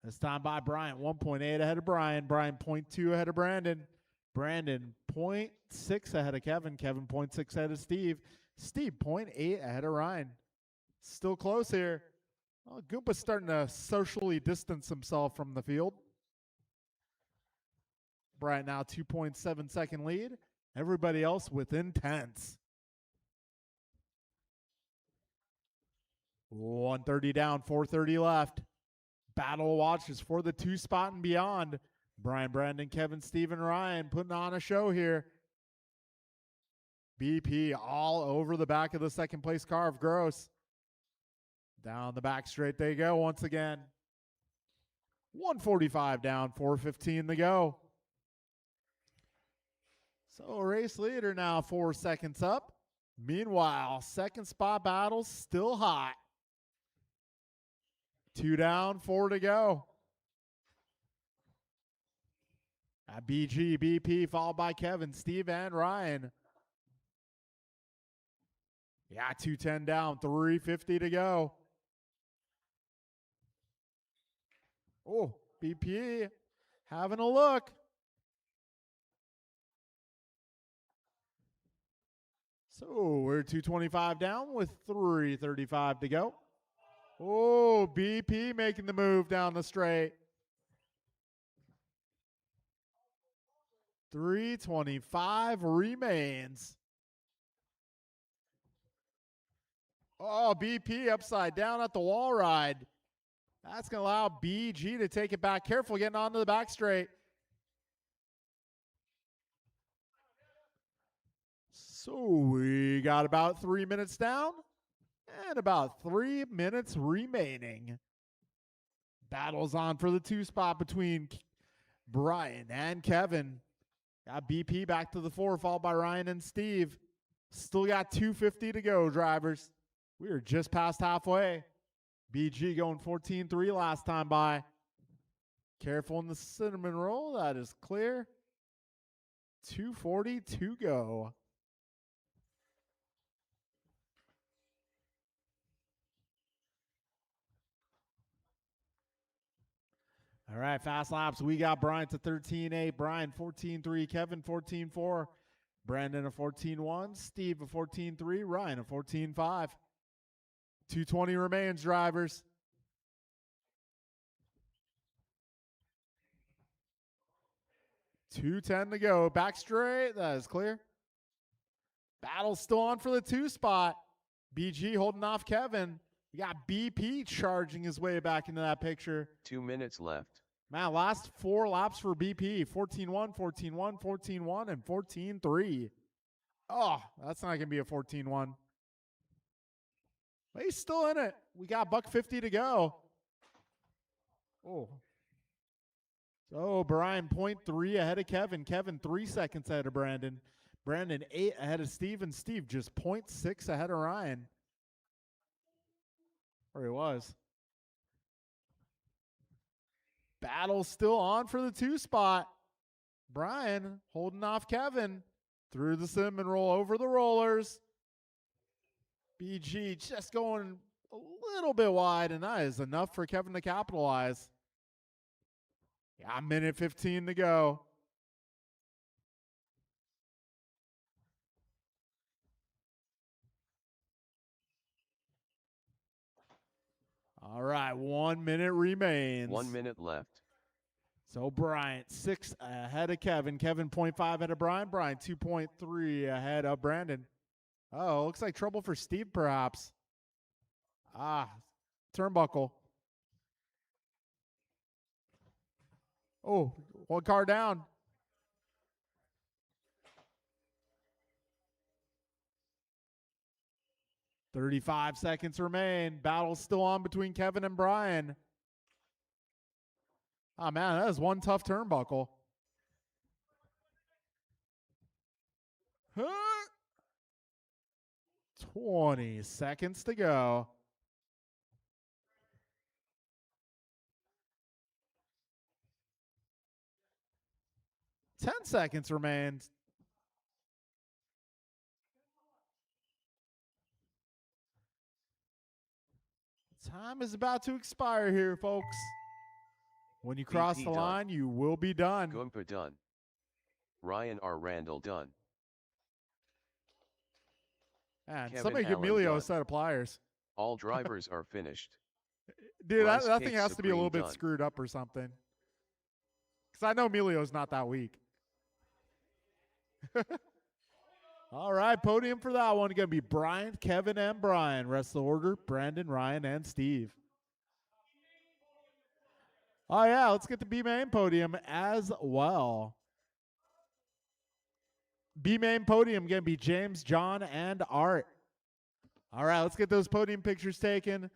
This time by Bryant, 1.8 ahead of Brian. Brian 0.2 ahead of Brandon. Brandon 0.6 ahead of Kevin. Kevin 0.6 ahead of Steve. Steve 0.8 ahead of Ryan. Still close here. Well, Goompa's starting to socially distance himself from the field. Bryant now 2.7 second lead. Everybody else within tenths. 130 down, 430 left. Battle watches for the 2 spot and beyond. Brian, Brandon, Kevin, Steve, and Ryan putting on a show here. BP all over the back of the second place car of Gross. Down the back straight they go once again. 145 down, 4:15 to go. So race leader now 4 seconds up. Meanwhile, second spot battle still hot. 2 down, 4 to go. At BG, BP, followed by Kevin, Steve, and Ryan. Yeah, 210 down, 350 to go. Oh, BP having a look. So we're 225 down with 335 to go. Oh, BP making the move down the straight. 325 remains. Oh, BP upside down at the wall ride. That's going to allow BG to take it back. Careful getting onto the back straight. So we got about 3 minutes down and about 3 minutes remaining. Battles on for the 2 spot between Brian and Kevin. Got BP back to the 4, followed by Ryan and Steve. Still got 250 to go, drivers. We are just past halfway. BG going 14-3 last time by. Careful in the cinnamon roll. That is clear. 240 to go. All right, fast laps. We got Brian to 13.8, Brian 14.3, Kevin 14.4, Brandon a 14.1, Steve a 14.3, Ryan a 14.5. 220 remains, drivers. $210 to go. Back straight. That is clear. Battle still on for the 2 spot. BG holding off Kevin. We got BP charging his way back into that picture.
2 minutes left.
Man, last 4 laps for BP. 14-1, 14-1, 14-1, and 14-3. Oh, that's not going to be a 14-1. But he's still in it. We got $1.50 to go. Oh. So Brian 0.3 ahead of Kevin. Kevin 3 seconds ahead of Brandon. Brandon 8 ahead of Steve. And Steve just 0.6 ahead of Ryan. Or he was. Battle still on for the 2 spot. Brian holding off Kevin through the sim and roll over the rollers. BG just going a little bit wide, and that is enough for Kevin to capitalize. Yeah, 1:15 to go. All right, 1 minute remains.
1 minute left.
So Bryant 6 ahead of Kevin. Kevin 0.5 ahead of Brian. Brian 2.3 ahead of Brandon. Oh, looks like trouble for Steve perhaps. Turnbuckle. Oh, 1 car down. $35 seconds remain. Battle still on between Kevin and Brian. Oh, man, that is one tough turnbuckle. 20 seconds to go. 10 seconds remains. Time is about to expire here, folks. When you cross
BP
the
done.
line, you will be done.
Goompa done. Ryan R. Randall done.
Man,
Kevin
somebody give
Allen
Emilio a
done.
set of pliers.
All drivers are finished.
Dude, that
Rice
thing
Cake
has to be a little
Supreme
bit
done.
screwed up or something. Because I know Emilio's not that weak. All right, podium for that one. Going to be Brian, Kevin, and Brian. Rest of the order, Brandon, Ryan, and Steve. Oh, yeah, let's get the B-main podium as well. B-main podium going to be James, John, and Art. All right, let's get those podium pictures taken.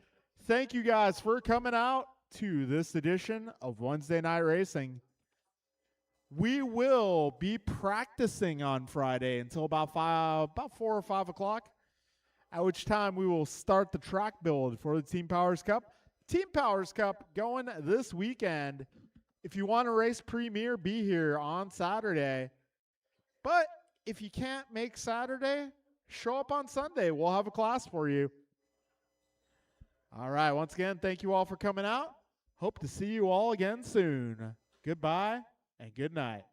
Thank you guys for coming out to this edition of Wednesday Night Racing. We will be practicing on Friday until about 4 or 5 o'clock, at which time we will start the track build for the Team Powers Cup. Team Powers Cup going this weekend. If you want to race Premier, be here on Saturday. But if you can't make Saturday, show up on Sunday. We'll have a class for you. All right, once again, thank you all for coming out. Hope to see you all again soon. Goodbye and good night.